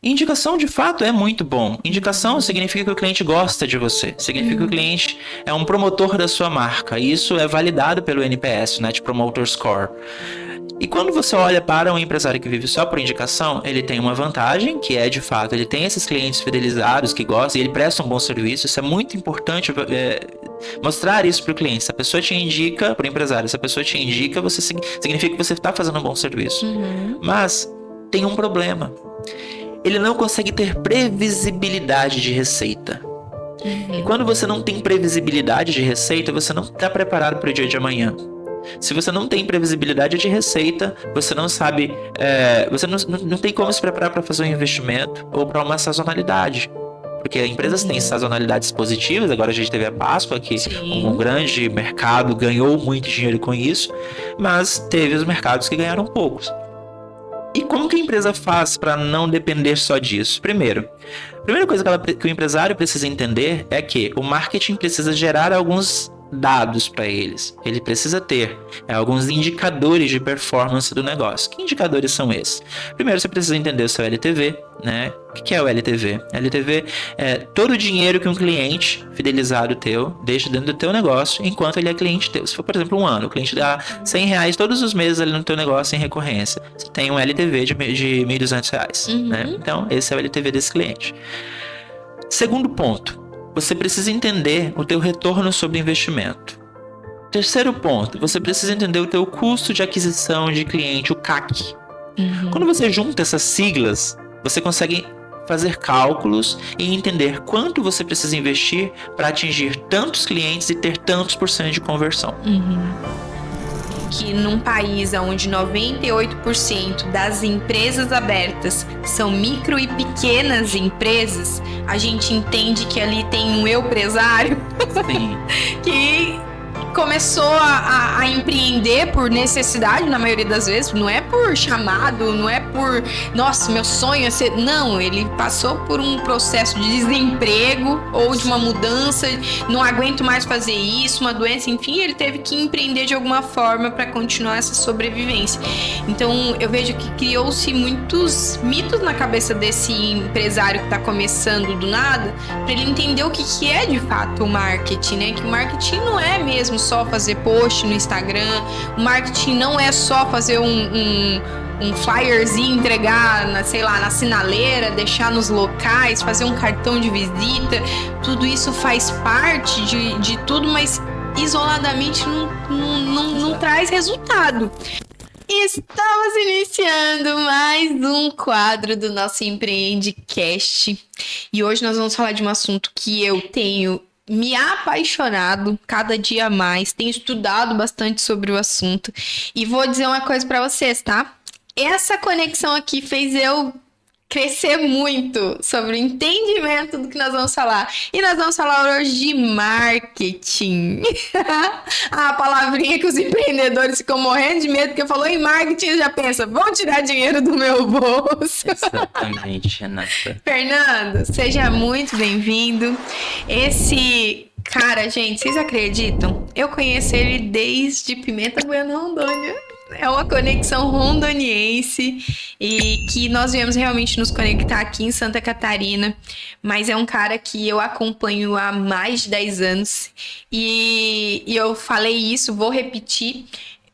Indicação, de fato, é muito bom. Indicação significa que o cliente gosta de você. Significa que o cliente é um promotor da sua marca. E isso é validado pelo NPS, Net Promoter Score. E quando você olha para um empresário que vive só por indicação, ele tem uma vantagem, que é, de fato, ele tem esses clientes fidelizados que gostam e ele presta um bom serviço. Isso é muito importante, mostrar isso para o cliente. Se a pessoa te indica, para o empresário, se a pessoa te indica, significa que você está fazendo um bom serviço. Mas tem um problema. Ele não consegue ter previsibilidade de receita. E quando você não tem previsibilidade de receita, você não está preparado para o dia de amanhã. Se você não tem previsibilidade de receita, você não sabe, você não tem como se preparar para fazer um investimento ou para uma sazonalidade. Porque empresas têm sazonalidades positivas. Agora a gente teve a Páscoa, que um grande mercado ganhou muito dinheiro com isso, mas teve os mercados que ganharam poucos. E como que a empresa faz para não depender só disso? Primeira coisa que o empresário precisa entender é que o marketing precisa gerar alguns dados para eles. Ele precisa ter alguns indicadores de performance do negócio. Que indicadores são esses? Primeiro, você precisa entender o seu LTV, né? O que é o LTV? LTV é todo o dinheiro que um cliente fidelizado teu deixa dentro do teu negócio enquanto ele é cliente teu. Se for, por exemplo, um ano, o cliente dá R$100 todos os meses ali no teu negócio em recorrência. Você tem um LTV de R$1.200, né? Então, esse é o LTV desse cliente. Segundo ponto, você precisa entender o teu retorno sobre investimento. Terceiro ponto, você precisa entender o teu custo de aquisição de cliente, o CAC. Quando você junta essas siglas, você consegue fazer cálculos e entender quanto você precisa investir para atingir tantos clientes e ter tantos % de conversão. Que num país onde 98% das empresas abertas são micro e pequenas empresas, a gente entende que ali tem um empresário que começou a empreender por necessidade, na maioria das vezes, não é por chamado, não é por, nossa, meu sonho é ser... Não, ele passou por um processo de desemprego ou de uma mudança, não aguento mais fazer isso, uma doença, enfim, ele teve que empreender de alguma forma para continuar essa sobrevivência. Então, eu vejo que criou-se muitos mitos na cabeça desse empresário que está começando do nada, para ele entender o que é de fato o marketing, né? Que o marketing não é mesmo só fazer post no Instagram, o marketing não é só fazer um flyerzinho, entregar na sinaleira, deixar nos locais, fazer um cartão de visita. Tudo isso faz parte de tudo, mas isoladamente não traz resultado. Estamos iniciando mais um quadro do nosso Empreendecast e hoje nós vamos falar de um assunto que eu tenho me apaixonado cada dia mais, tenho estudado bastante sobre o assunto e vou dizer uma coisa para vocês, tá? Essa conexão aqui fez eu crescer muito sobre o entendimento do que nós vamos falar. E nós vamos falar hoje de marketing. A palavrinha que os empreendedores ficam morrendo de medo, porque falou em marketing, já pensa, vão tirar dinheiro do meu bolso. Exatamente, Renata. Fernando, seja muito bem-vindo. Esse cara, gente, vocês acreditam? Eu conheço ele desde Pimenta Bueno, Rondônia. É uma conexão rondoniense e que nós viemos realmente nos conectar aqui em Santa Catarina, mas é um cara que eu acompanho há mais de 10 anos e eu falei isso, vou repetir,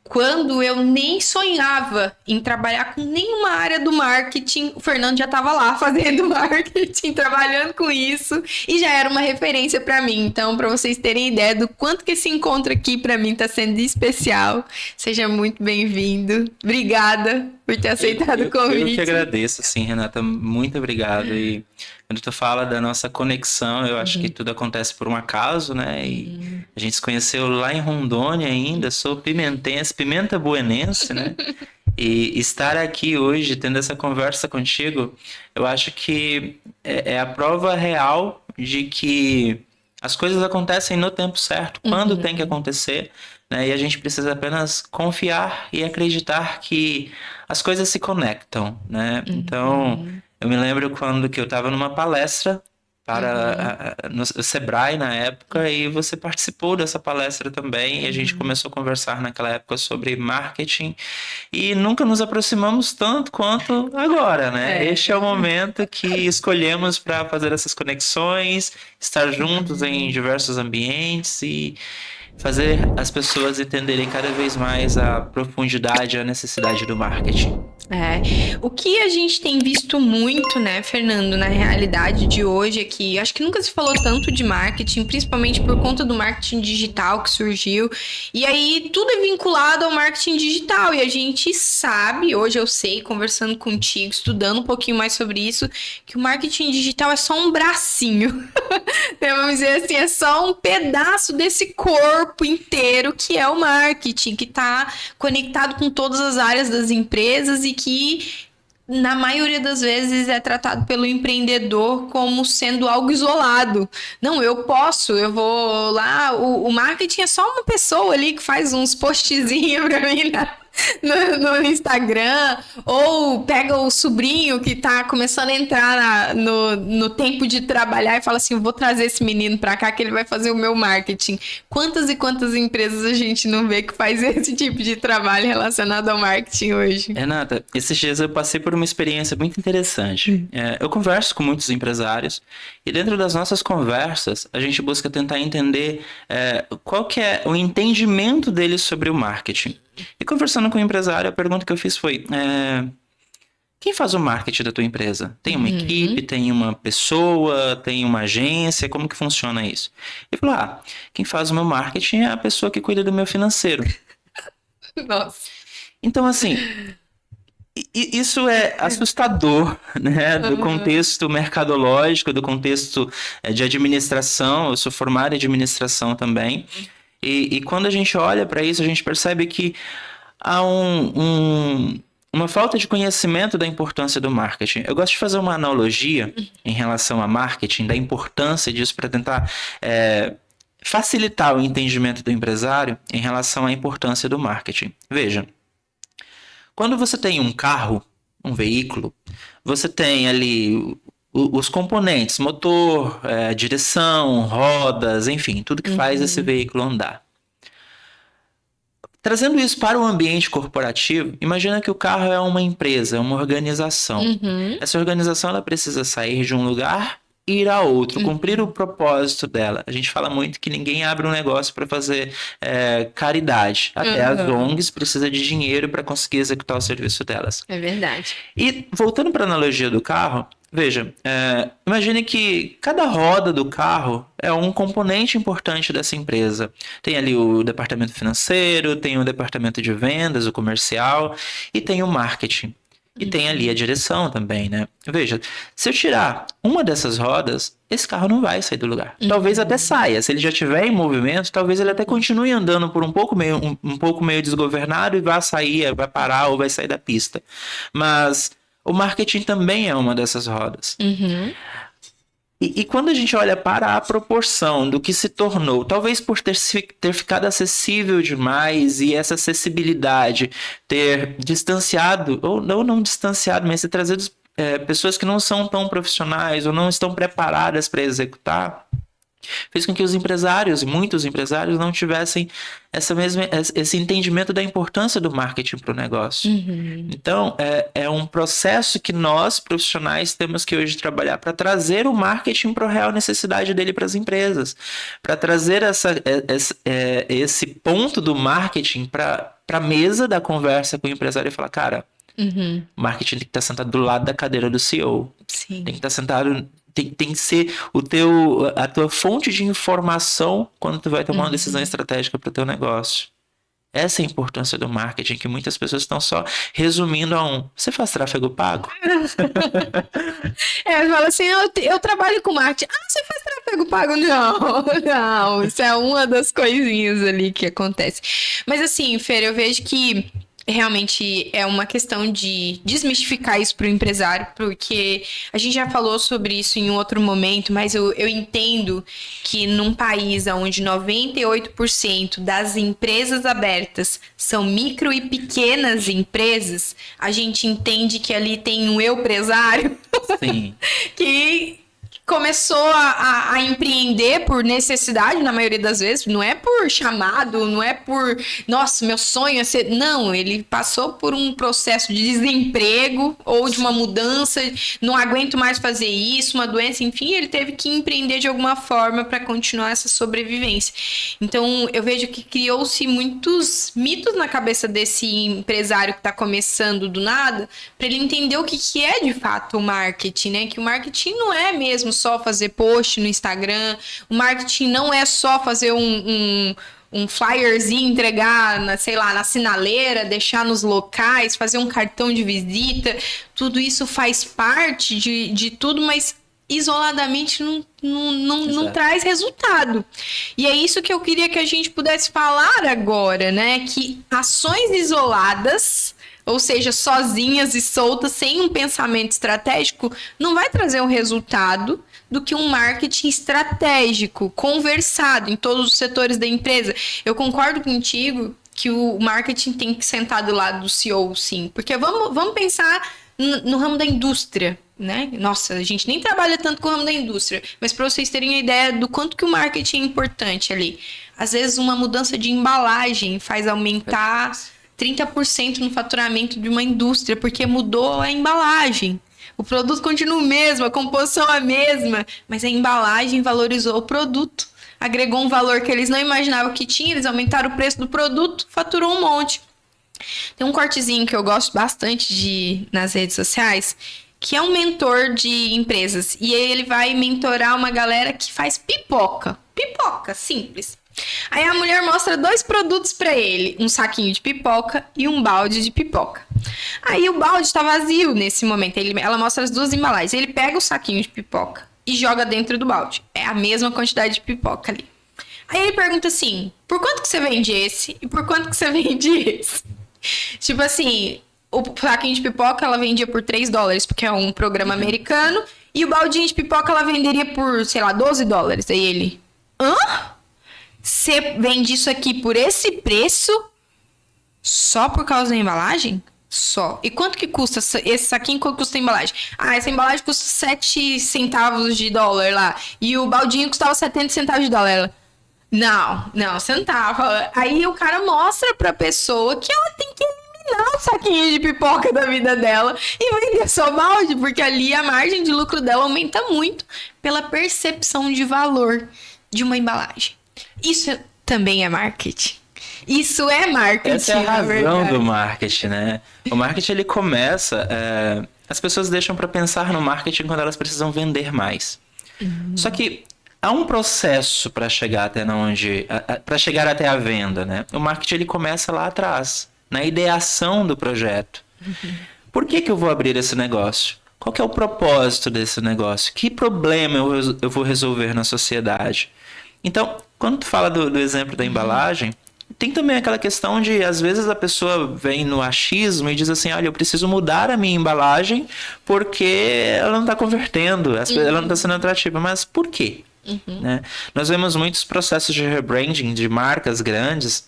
quando eu nem sonhava em trabalhar com nenhuma área do marketing, o Fernando já estava lá fazendo marketing, trabalhando com isso, e já era uma referência para mim. Então, para vocês terem ideia do quanto que esse encontro aqui para mim está sendo especial, seja muito bem-vindo. Obrigada por ter aceitado o convite. Eu que agradeço, sim, Renata. Muito obrigado. E quando tu fala da nossa conexão, eu acho que tudo acontece por um acaso, né? E a gente se conheceu lá em Rondônia ainda, sou pimentense, pimenta buenense, né? E estar aqui hoje, tendo essa conversa contigo, eu acho que é a prova real de que as coisas acontecem no tempo certo, quando tem que acontecer, né? E a gente precisa apenas confiar e acreditar que as coisas se conectam, né? Então, eu me lembro quando que eu estava numa palestra no Sebrae na época, e você participou dessa palestra também, e a gente começou a conversar naquela época sobre marketing, e nunca nos aproximamos tanto quanto agora, né? Este é o momento que escolhemos para fazer essas conexões, estar juntos em diversos ambientes e fazer as pessoas entenderem cada vez mais a profundidade e a necessidade do marketing. O que a gente tem visto muito, né, Fernando, na realidade de hoje é que acho que nunca se falou tanto de marketing, principalmente por conta do marketing digital que surgiu. E aí tudo é vinculado ao marketing digital. E a gente sabe, hoje eu sei, conversando contigo, estudando um pouquinho mais sobre isso, que o marketing digital é só um bracinho. Vamos dizer assim, é só um pedaço desse corpo inteiro que é o marketing, que está conectado com todas as áreas das empresas e que, na maioria das vezes, é tratado pelo empreendedor como sendo algo isolado. Não, eu vou lá, o marketing é só uma pessoa ali que faz uns postzinhos pra mim, né? No Instagram, ou pega o sobrinho que tá começando a entrar no tempo de trabalhar e fala assim, vou trazer esse menino pra cá que ele vai fazer o meu marketing. Quantas e quantas empresas a gente não vê que faz esse tipo de trabalho relacionado ao marketing hoje? Renata, esses dias eu passei por uma experiência muito interessante. Eu converso com muitos empresários e dentro das nossas conversas a gente busca tentar entender qual que é o entendimento deles sobre o marketing. E conversando com o empresário, a pergunta que eu fiz foi: quem faz o marketing da tua empresa? Tem uma equipe, tem uma pessoa, tem uma agência? Como que funciona isso? Ele falou: quem faz o meu marketing é a pessoa que cuida do meu financeiro. Nossa. Então, assim, isso é assustador, né? Do contexto mercadológico, do contexto de administração. Eu sou formado em administração também. E quando a gente olha para isso, a gente percebe que há uma falta de conhecimento da importância do marketing. Eu gosto de fazer uma analogia em relação a marketing, da importância disso para tentar facilitar o entendimento do empresário em relação à importância do marketing. Veja, quando você tem um carro, um veículo, você tem ali os componentes, motor, direção, rodas, enfim, tudo que faz esse veículo andar. Trazendo isso para o ambiente corporativo, imagina que o carro é uma empresa, uma organização. Essa organização ela precisa sair de um lugar e ir a outro, cumprir o propósito dela. A gente fala muito que ninguém abre um negócio para fazer caridade. Até as ONGs precisam de dinheiro para conseguir executar o serviço delas. É verdade. E voltando para a analogia do carro, veja, imagine que cada roda do carro é um componente importante dessa empresa. Tem ali o departamento financeiro, tem o departamento de vendas, o comercial, e tem o marketing. E tem ali a direção também, né? Veja, se eu tirar uma dessas rodas, esse carro não vai sair do lugar. Talvez até saia. Se ele já estiver em movimento, talvez ele até continue andando por um pouco meio desgovernado e vá sair, vai parar ou vai sair da pista. Mas o marketing também é uma dessas rodas. E quando a gente olha para a proporção do que se tornou, talvez por ter ficado acessível demais e essa acessibilidade ter distanciado, ou não distanciado, mas ter trazido pessoas que não são tão profissionais ou não estão preparadas para executar, fez com que os empresários, muitos empresários, não tivessem esse entendimento da importância do marketing para o negócio. Então, é um processo que nós, profissionais, temos que hoje trabalhar para trazer o marketing para a real necessidade dele para as empresas. Para trazer esse ponto do marketing para a mesa da conversa com o empresário e falar, cara, o marketing tem que estar sentado do lado da cadeira do CEO. Sim. Tem que estar sentado... Tem que ser a tua fonte de informação quando tu vai tomar uma decisão estratégica para o teu negócio. Essa é a importância do marketing, que muitas pessoas estão só resumindo a você faz tráfego pago? Fala assim, eu trabalho com marketing. Você faz tráfego pago? Não, isso é uma das coisinhas ali que acontece. Mas assim, Fer, eu vejo que realmente é uma questão de desmistificar isso para o empresário, porque a gente já falou sobre isso em um outro momento, mas eu entendo que num país onde 98% das empresas abertas são micro e pequenas empresas, a gente entende que ali tem um empresário Sim. que começou a empreender por necessidade, na maioria das vezes, não é por chamado, não é por, nossa, meu sonho é ser... Não, ele passou por um processo de desemprego ou de uma mudança, não aguento mais fazer isso, uma doença, enfim, ele teve que empreender de alguma forma para continuar essa sobrevivência. Então, eu vejo que criou-se muitos mitos na cabeça desse empresário que está começando do nada, para ele entender o que é de fato o marketing, né? Que o marketing não é mesmo só fazer post no Instagram, o marketing não é só fazer um flyerzinho, entregar na sinaleira, deixar nos locais, fazer um cartão de visita. Tudo isso faz parte de tudo, mas isoladamente não traz resultado. E é isso que eu queria que a gente pudesse falar agora, né? Que ações isoladas, ou seja, sozinhas e soltas, sem um pensamento estratégico, não vai trazer o resultado do que um marketing estratégico, conversado em todos os setores da empresa. Eu concordo contigo que o marketing tem que sentar do lado do CEO, sim. Porque vamos pensar no ramo da indústria, né? Nossa, a gente nem trabalha tanto com o ramo da indústria, mas para vocês terem a ideia do quanto que o marketing é importante ali. Às vezes uma mudança de embalagem faz aumentar 30% no faturamento de uma indústria, porque mudou a embalagem. O produto continua o mesmo, a composição é a mesma, mas a embalagem valorizou o produto. Agregou um valor que eles não imaginavam que tinha, eles aumentaram o preço do produto, faturou um monte. Tem um cortezinho que eu gosto bastante nas redes sociais, que é um mentor de empresas. E aí ele vai mentorar uma galera que faz pipoca. Pipoca, simples. Aí a mulher mostra 2 produtos pra ele, um saquinho de pipoca e um balde de pipoca. Aí o balde tá vazio nesse momento, ela mostra as 2 embalagens. Ele pega o saquinho de pipoca e joga dentro do balde. É a mesma quantidade de pipoca ali. Aí ele pergunta assim, por quanto que você vende esse e por quanto que você vende esse? Tipo assim, o saquinho de pipoca ela vendia por $3, porque é um programa americano, e o baldinho de pipoca ela venderia por, sei lá, $12. Aí ele, hã? Você vende isso aqui por esse preço só por causa da embalagem? Só. E quanto que custa esse saquinho? Quanto custa a embalagem? Ah, essa embalagem custa 7 centavos de dólar lá. E o baldinho custava 70 centavos de dólar. Ela, não, centavo. Aí o cara mostra pra pessoa que ela tem que eliminar o saquinho de pipoca da vida dela e vender só balde, porque ali a margem de lucro dela aumenta muito pela percepção de valor de uma embalagem. Isso também é marketing. Isso é marketing. Essa é a razão do marketing, né? O marketing, ele começa... as pessoas deixam para pensar no marketing quando elas precisam vender mais. Só que há um processo para chegar até para chegar até a venda, né? O marketing, ele começa lá atrás, na ideação do projeto. Por que eu vou abrir esse negócio? Qual que é o propósito desse negócio? Que problema eu vou resolver na sociedade? Então, quando tu fala do exemplo da embalagem, tem também aquela questão de, às vezes, a pessoa vem no achismo e diz assim, olha, eu preciso mudar a minha embalagem porque ela não está convertendo, ela não está sendo atrativa. Mas por quê? Né? Nós vemos muitos processos de rebranding de marcas grandes,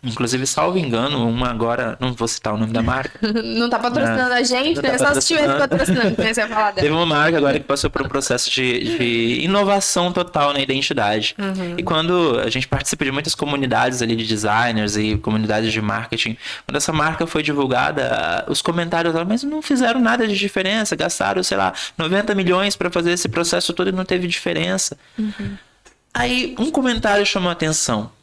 inclusive, salvo engano, uma agora, não vou citar o nome da marca. Não tá patrocinando a gente, né? Só se estivesse patrocinando, né? Você ia falar dela. Teve uma marca agora que passou por um processo de inovação total na identidade. E quando a gente participa de muitas comunidades ali de designers e comunidades de marketing, quando essa marca foi divulgada, os comentários lá, mas não fizeram nada de diferença, gastaram, sei lá, 90 milhões para fazer esse processo todo e não teve diferença. Aí um comentário chamou a atenção.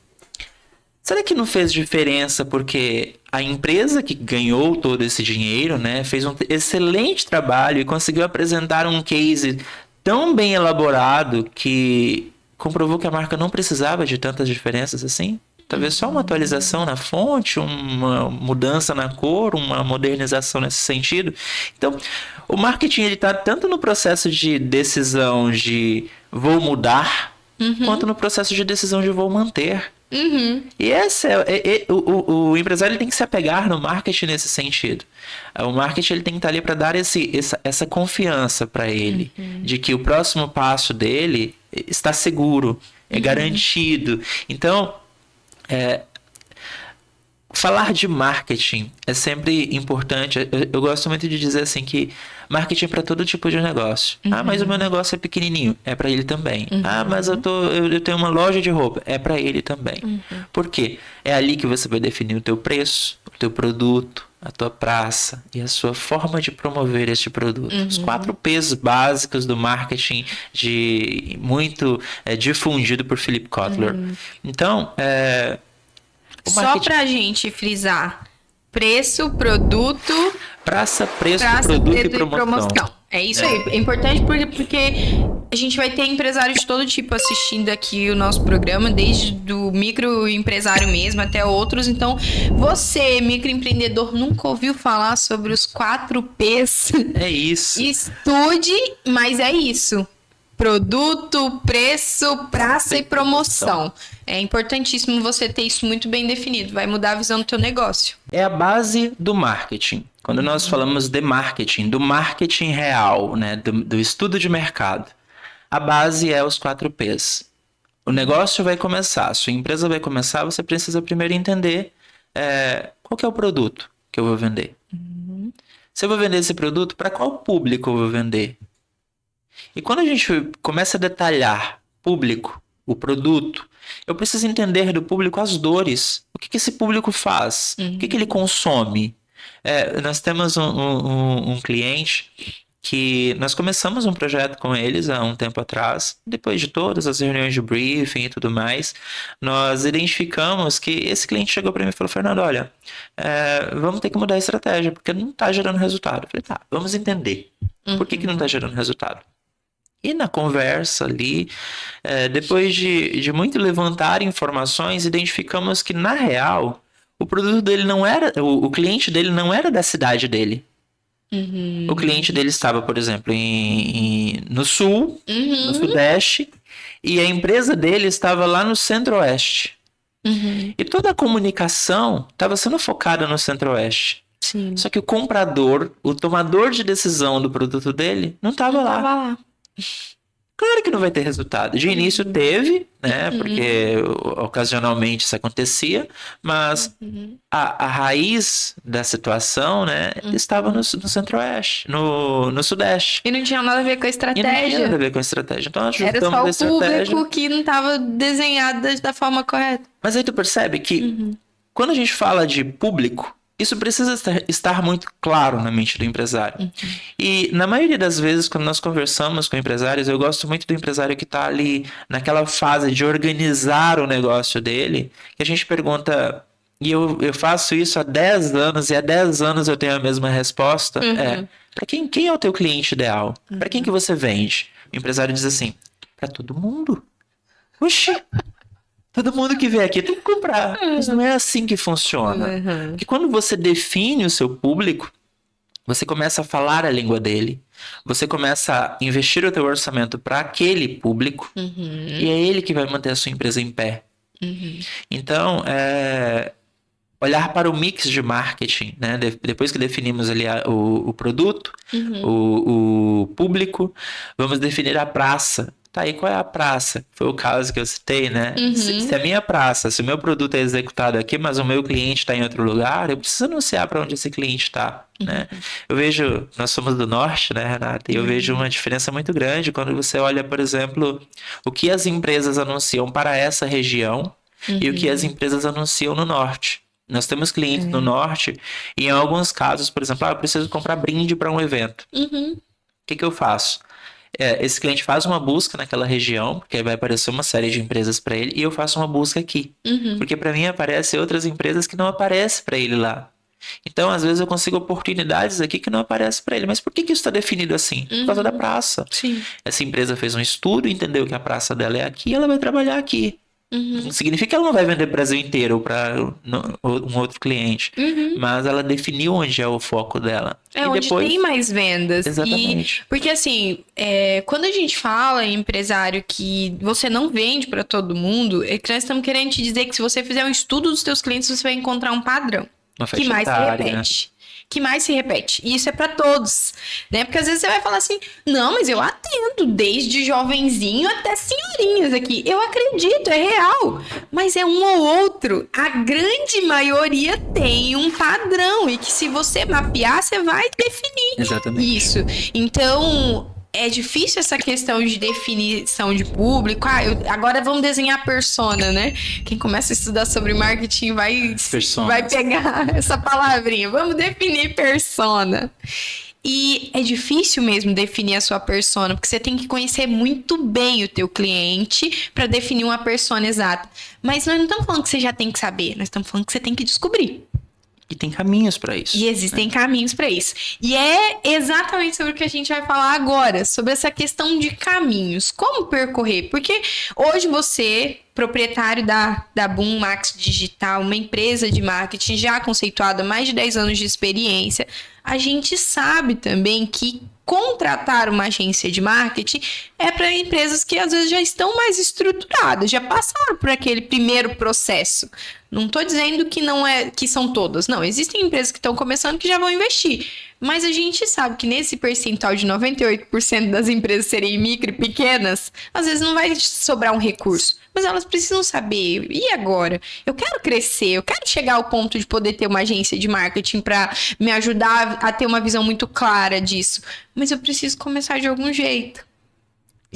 Será que não fez diferença porque a empresa que ganhou todo esse dinheiro, né, fez um excelente trabalho e conseguiu apresentar um case tão bem elaborado que comprovou que a marca não precisava de tantas diferenças assim? Talvez só uma atualização na fonte, uma mudança na cor, uma modernização nesse sentido. Então, o marketing ele está tanto no processo de decisão de vou mudar, quanto no processo de decisão de vou manter. E esse o empresário ele tem que se apegar no marketing nesse sentido. O marketing ele tem que estar ali para dar essa confiança para ele, de que o próximo passo dele está seguro, é garantido. Então, falar de marketing é sempre importante. Eu gosto muito de dizer assim que marketing é para todo tipo de negócio. Ah, mas o meu negócio é pequenininho, é para ele também. Ah, mas eu tenho uma loja de roupa, é para ele também. Por quê? É ali que você vai definir o teu preço, o teu produto, a tua praça e a sua forma de promover este produto. Os 4 P's básicos do marketing muito difundido por Philip Kotler. Então, Só pra gente frisar: preço, produto, praça, preço, produto e promoção. É isso aí. É importante porque a gente vai ter empresários de todo tipo assistindo aqui o nosso programa, desde do microempresário mesmo até outros. Então, você, microempreendedor, nunca ouviu falar sobre os 4 P's? É isso. Estude, mas é isso. Produto, preço, praça e promoção. É importantíssimo você ter isso muito bem definido. Vai mudar a visão do teu negócio. É a base do marketing. Quando nós falamos de marketing, do marketing real, né, do estudo de mercado, a base é os 4 P's. O negócio vai começar, a sua empresa vai começar, você precisa primeiro entender qual que é o produto que eu vou vender. Se eu vou vender esse produto, para qual público eu vou vender? E quando a gente começa a detalhar público, o produto, eu preciso entender do público as dores. O que esse público faz? O que ele consome? Nós temos um cliente que nós começamos um projeto com eles há um tempo atrás. Depois de todas as reuniões de briefing e tudo mais, nós identificamos que esse cliente chegou para mim e falou: Fernando, olha, vamos ter que mudar a estratégia, porque não está gerando resultado. Eu falei: tá, vamos entender. Por que não está gerando resultado? E na conversa ali, depois de muito levantar informações, identificamos que, na real, o produto dele não era... O cliente dele não era da cidade dele. O cliente dele estava, por exemplo, no sul, no sudeste, e a empresa dele estava lá no centro-oeste. E toda a comunicação estava sendo focada no centro-oeste. Sim. Só que o comprador, o tomador de decisão do produto dele, não estava lá. Claro que não vai ter resultado. De início teve, né? Porque ocasionalmente isso acontecia, mas a raiz da situação, né? Estava no centro-oeste, no sudeste. E não tinha nada a ver com a estratégia. E não tinha nada a ver com a estratégia. Então nós era ajustamos a só o estratégia. público que não estava desenhado da forma correta. Mas aí tu percebe que quando a gente fala de público, isso precisa estar muito claro na mente do empresário. E na maioria das vezes, quando nós conversamos com empresários, eu gosto muito do empresário que está ali naquela fase de organizar o negócio dele, que a gente pergunta, e eu faço isso há 10 anos, e há 10 anos eu tenho a mesma resposta, para quem é o teu cliente ideal? Para quem que você vende? O empresário diz assim: para todo mundo. Oxi! Todo mundo que vem aqui tem que comprar. Mas não é assim que funciona. Porque quando você define o seu público, você começa a falar a língua dele. Você começa a investir o teu orçamento para aquele público. E é ele que vai manter a sua empresa em pé. Então, olhar para o mix de marketing, né? Depois que definimos ali o produto, o público, vamos definir a praça. Tá, aí qual é a praça? Foi o caso que eu citei, né? Se a minha praça, se o meu produto é executado aqui, mas o meu cliente está em outro lugar, eu preciso anunciar para onde esse cliente está, né? Eu vejo, nós somos do norte, né, Renata? E eu vejo uma diferença muito grande quando você olha, por exemplo, o que as empresas anunciam para essa região e o que as empresas anunciam no norte. Nós temos clientes no norte e em alguns casos, por exemplo, eu preciso comprar brinde para um evento. O que eu faço? Esse cliente faz uma busca naquela região, porque aí vai aparecer uma série de empresas para ele, e eu faço uma busca aqui. Porque para mim aparecem outras empresas que não aparecem para ele lá. Então, às vezes eu consigo oportunidades aqui que não aparecem para ele. Mas por que isso está definido assim? Por causa da praça. Sim. Essa empresa fez um estudo, entendeu que a praça dela é aqui, ela vai trabalhar aqui. Não significa que ela não vai vender o Brasil inteiro para um outro cliente. Mas ela definiu onde é o foco dela. E onde depois... tem mais vendas. Exatamente. Porque assim, quando a gente fala em empresário que você não vende para todo mundo, é que nós estamos querendo te dizer que se você fizer um estudo dos teus clientes, você vai encontrar um padrão. Uma que mais se repete. que mais se repete. E isso é para todos, né? Porque às vezes você vai falar assim, não, mas eu atendo desde jovenzinho até senhorinhas aqui. Eu acredito, é real. Mas é um ou outro. A grande maioria tem um padrão e que se você mapear, você vai definir isso. Então, é difícil essa questão de definição de público. Agora vamos desenhar persona, né? Quem começa a estudar sobre marketing vai pegar essa palavrinha. Vamos definir persona. E é difícil mesmo definir a sua persona, porque você tem que conhecer muito bem o teu cliente para definir uma persona exata. Mas nós não estamos falando que você já tem que saber, nós estamos falando que você tem que descobrir. E tem caminhos para isso. E existem caminhos para isso. E é exatamente sobre o que a gente vai falar agora, sobre essa questão de caminhos. Como percorrer? Porque hoje você, proprietário da Boom Max Digital, uma empresa de marketing já conceituada, mais de 10 anos de experiência, a gente sabe também que contratar uma agência de marketing é para empresas que às vezes já estão mais estruturadas, já passaram por aquele primeiro processo. Não estou dizendo que não é que são todas, não. Existem empresas que estão começando que já vão investir. Mas a gente sabe que nesse percentual de 98% das empresas serem micro e pequenas, às vezes não vai sobrar um recurso. Mas elas precisam saber, e agora? Eu quero crescer, eu quero chegar ao ponto de poder ter uma agência de marketing para me ajudar a ter uma visão muito clara disso. Mas eu preciso começar de algum jeito.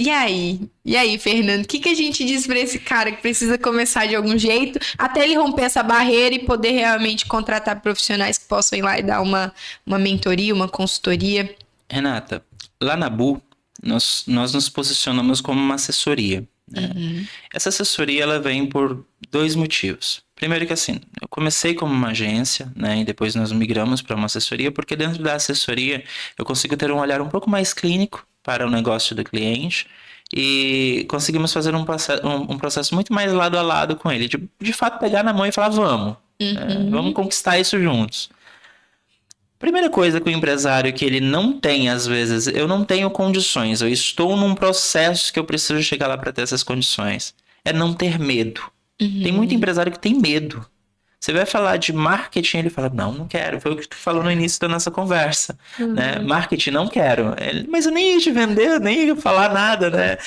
E aí, Fernando, o que a gente diz para esse cara que precisa começar de algum jeito, até ele romper essa barreira e poder realmente contratar profissionais que possam ir lá e dar uma mentoria, uma consultoria? Renata, lá na Bu, nós nos posicionamos como uma assessoria. Né? Essa assessoria ela vem por 2 motivos. Primeiro que assim, eu comecei como uma agência, né, e depois nós migramos para uma assessoria, porque dentro da assessoria eu consigo ter um olhar um pouco mais clínico para o negócio do cliente e conseguimos fazer um processo muito mais lado a lado com ele, de fato pegar na mão e falar vamos conquistar isso juntos. Primeira coisa que o empresário que ele não tem, às vezes, eu não tenho condições, eu estou num processo que eu preciso chegar lá para ter essas condições, é não ter medo. Tem muito empresário que tem medo. Você vai falar de marketing, ele fala, não quero. Foi o que tu falou no início da nossa conversa. Né? Marketing, não quero. Mas eu nem ia te vender, eu nem ia falar nada, né?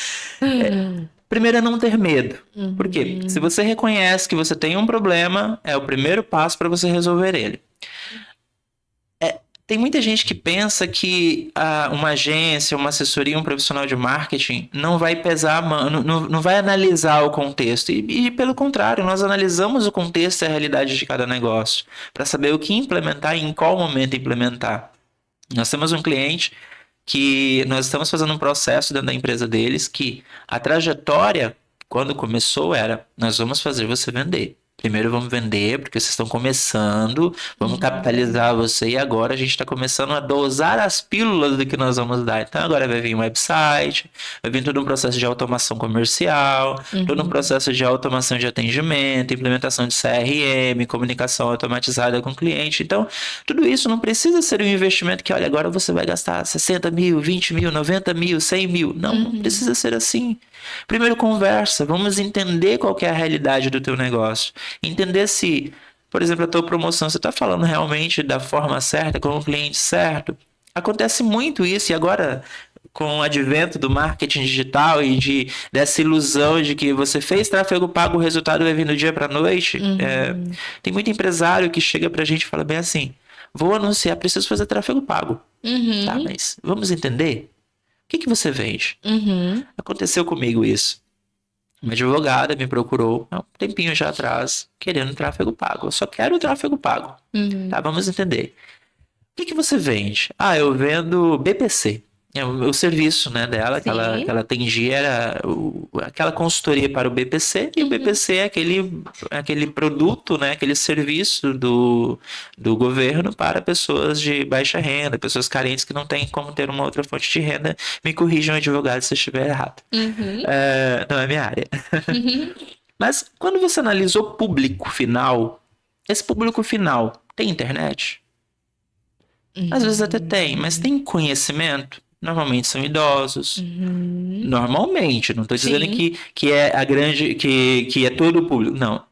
Primeiro é não ter medo. Por quê? Se você reconhece que você tem um problema, é o primeiro passo para você resolver ele. Tem muita gente que pensa que uma agência, uma assessoria, um profissional de marketing não vai pesar, não vai analisar o contexto. E pelo contrário, nós analisamos o contexto e a realidade de cada negócio para saber o que implementar e em qual momento implementar. Nós temos um cliente que nós estamos fazendo um processo dentro da empresa deles que a trajetória, quando começou, era nós vamos fazer você vender. Primeiro vamos vender, porque vocês estão começando, vamos capitalizar você e agora a gente está começando a dosar as pílulas do que nós vamos dar. Então agora vai vir um website, vai vir todo um processo de automação comercial, todo um processo de automação de atendimento, implementação de CRM, comunicação automatizada com o cliente. Então tudo isso não precisa ser um investimento que, olha, agora você vai gastar 60 mil, 20 mil, 90 mil, 100 mil. Não precisa ser assim. Primeiro conversa, vamos entender qual que é a realidade do teu negócio. Entender se, por exemplo, a tua promoção, você está falando realmente da forma certa, com o cliente certo. Acontece muito isso e agora com o advento do marketing digital e dessa ilusão de que você fez tráfego pago, o resultado vai vir do dia para a noite. Tem muito empresário que chega para a gente e fala bem assim, vou anunciar, preciso fazer tráfego pago. Tá, mas vamos entender? O que você vende? Aconteceu comigo isso. Uma advogada me procurou há um tempinho já atrás, querendo tráfego pago. Eu só quero o tráfego pago. Tá, vamos entender. O que você vende? Eu vendo BPC. É o serviço, né, dela, que ela atendia era aquela consultoria para o BPC, e o BPC é aquele produto, né, aquele serviço do governo para pessoas de baixa renda, pessoas carentes que não têm como ter uma outra fonte de renda. Me corrijam, advogado, se eu estiver errado. Não é minha área. Mas quando você analisa o público final, esse público final tem internet? Às vezes até tem, mas tem conhecimento? Normalmente são idosos. Normalmente, não estou dizendo que é a grande, que é todo o público. Não.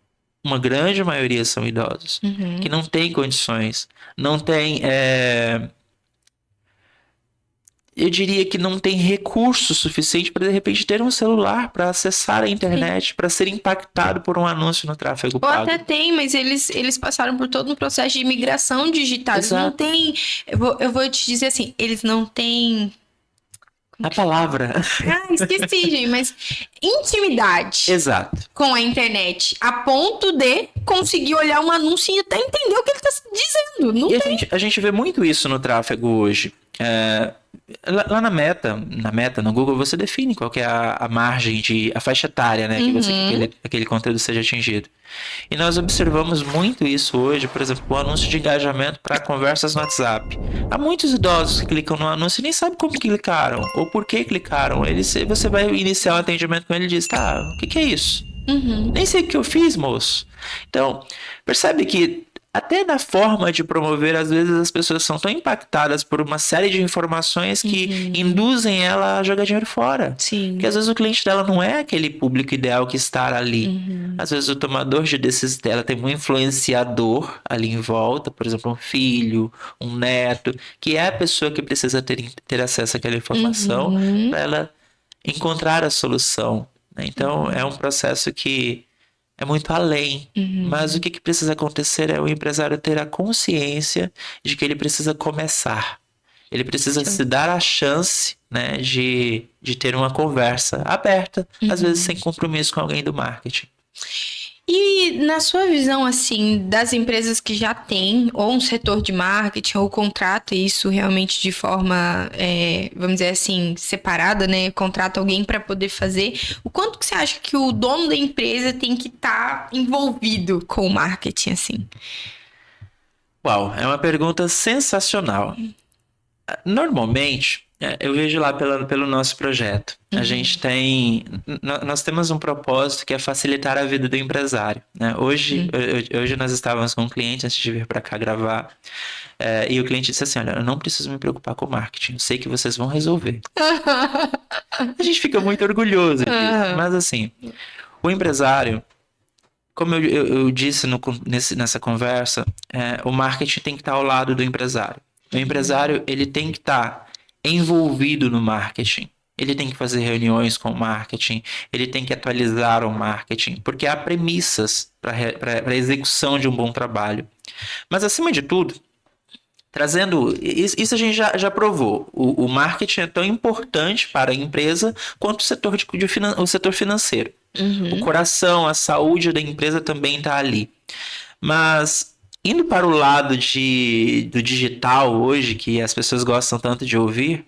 uma grande maioria são idosos, que não tem condições, não tem, eu diria que não tem recurso suficiente para de repente ter um celular para acessar a internet, para ser impactado por um anúncio no tráfego Ou pago. até tem, mas eles passaram por todo um processo de imigração digital. Eles não Exato. têm. Eu vou te dizer assim, eles não têm. A palavra. Ah, esqueci, gente, mas intimidade Exato. com a internet, a ponto de conseguir olhar um anúncio e até entender o que ele tá dizendo. Não E tem. a gente vê muito isso no tráfego hoje. Lá na Meta, no Google, você define qual que é a margem a faixa etária, né? Que você quer que aquele conteúdo seja atingido. E nós observamos muito isso hoje, por exemplo, o anúncio de engajamento para conversas no WhatsApp. Há muitos idosos que clicam no anúncio e nem sabem como clicaram, ou por que clicaram. Você vai iniciar o atendimento com ele e diz, tá, o que é isso? Nem sei o que eu fiz, moço. Então, percebe que até na forma de promover, às vezes as pessoas são tão impactadas por uma série de informações que induzem ela a jogar dinheiro fora. Sim. Porque às vezes o cliente dela não é aquele público ideal que está ali. Às vezes o tomador de decisão dela tem um influenciador ali em volta, por exemplo, um filho, um neto, que é a pessoa que precisa ter acesso àquela informação para ela encontrar a solução. Então, é um processo que é muito além. Mas o que precisa acontecer é o empresário ter a consciência de que ele precisa começar. Ele precisa se dar a chance, né, de ter uma conversa aberta, às vezes sem compromisso com alguém do marketing. E na sua visão, assim, das empresas que já têm ou um setor de marketing ou contrata isso realmente de forma, vamos dizer assim, separada, né? Contrata alguém para poder fazer. O quanto que você acha que o dono da empresa tem que estar envolvido com o marketing, assim? Uau, é uma pergunta sensacional. Normalmente, eu vejo lá pelo nosso projeto. A gente nós temos um propósito que é facilitar a vida do empresário, né? Hoje nós estávamos com um cliente antes de vir para cá gravar, e o cliente disse assim, olha, eu não preciso me preocupar com o marketing, eu sei que vocês vão resolver. A gente fica muito orgulhoso disso, mas assim, o empresário, como eu disse nessa conversa, o marketing tem que estar ao lado do empresário. O empresário, ele tem que estar envolvido no marketing. Ele tem que fazer reuniões com o marketing, ele tem que atualizar o marketing, porque há premissas para a execução de um bom trabalho. Mas, acima de tudo, trazendo... Isso a gente já provou. O marketing é tão importante para a empresa quanto o setor financeiro. O coração, a saúde da empresa também está ali. Mas... indo para o lado do digital hoje, que as pessoas gostam tanto de ouvir,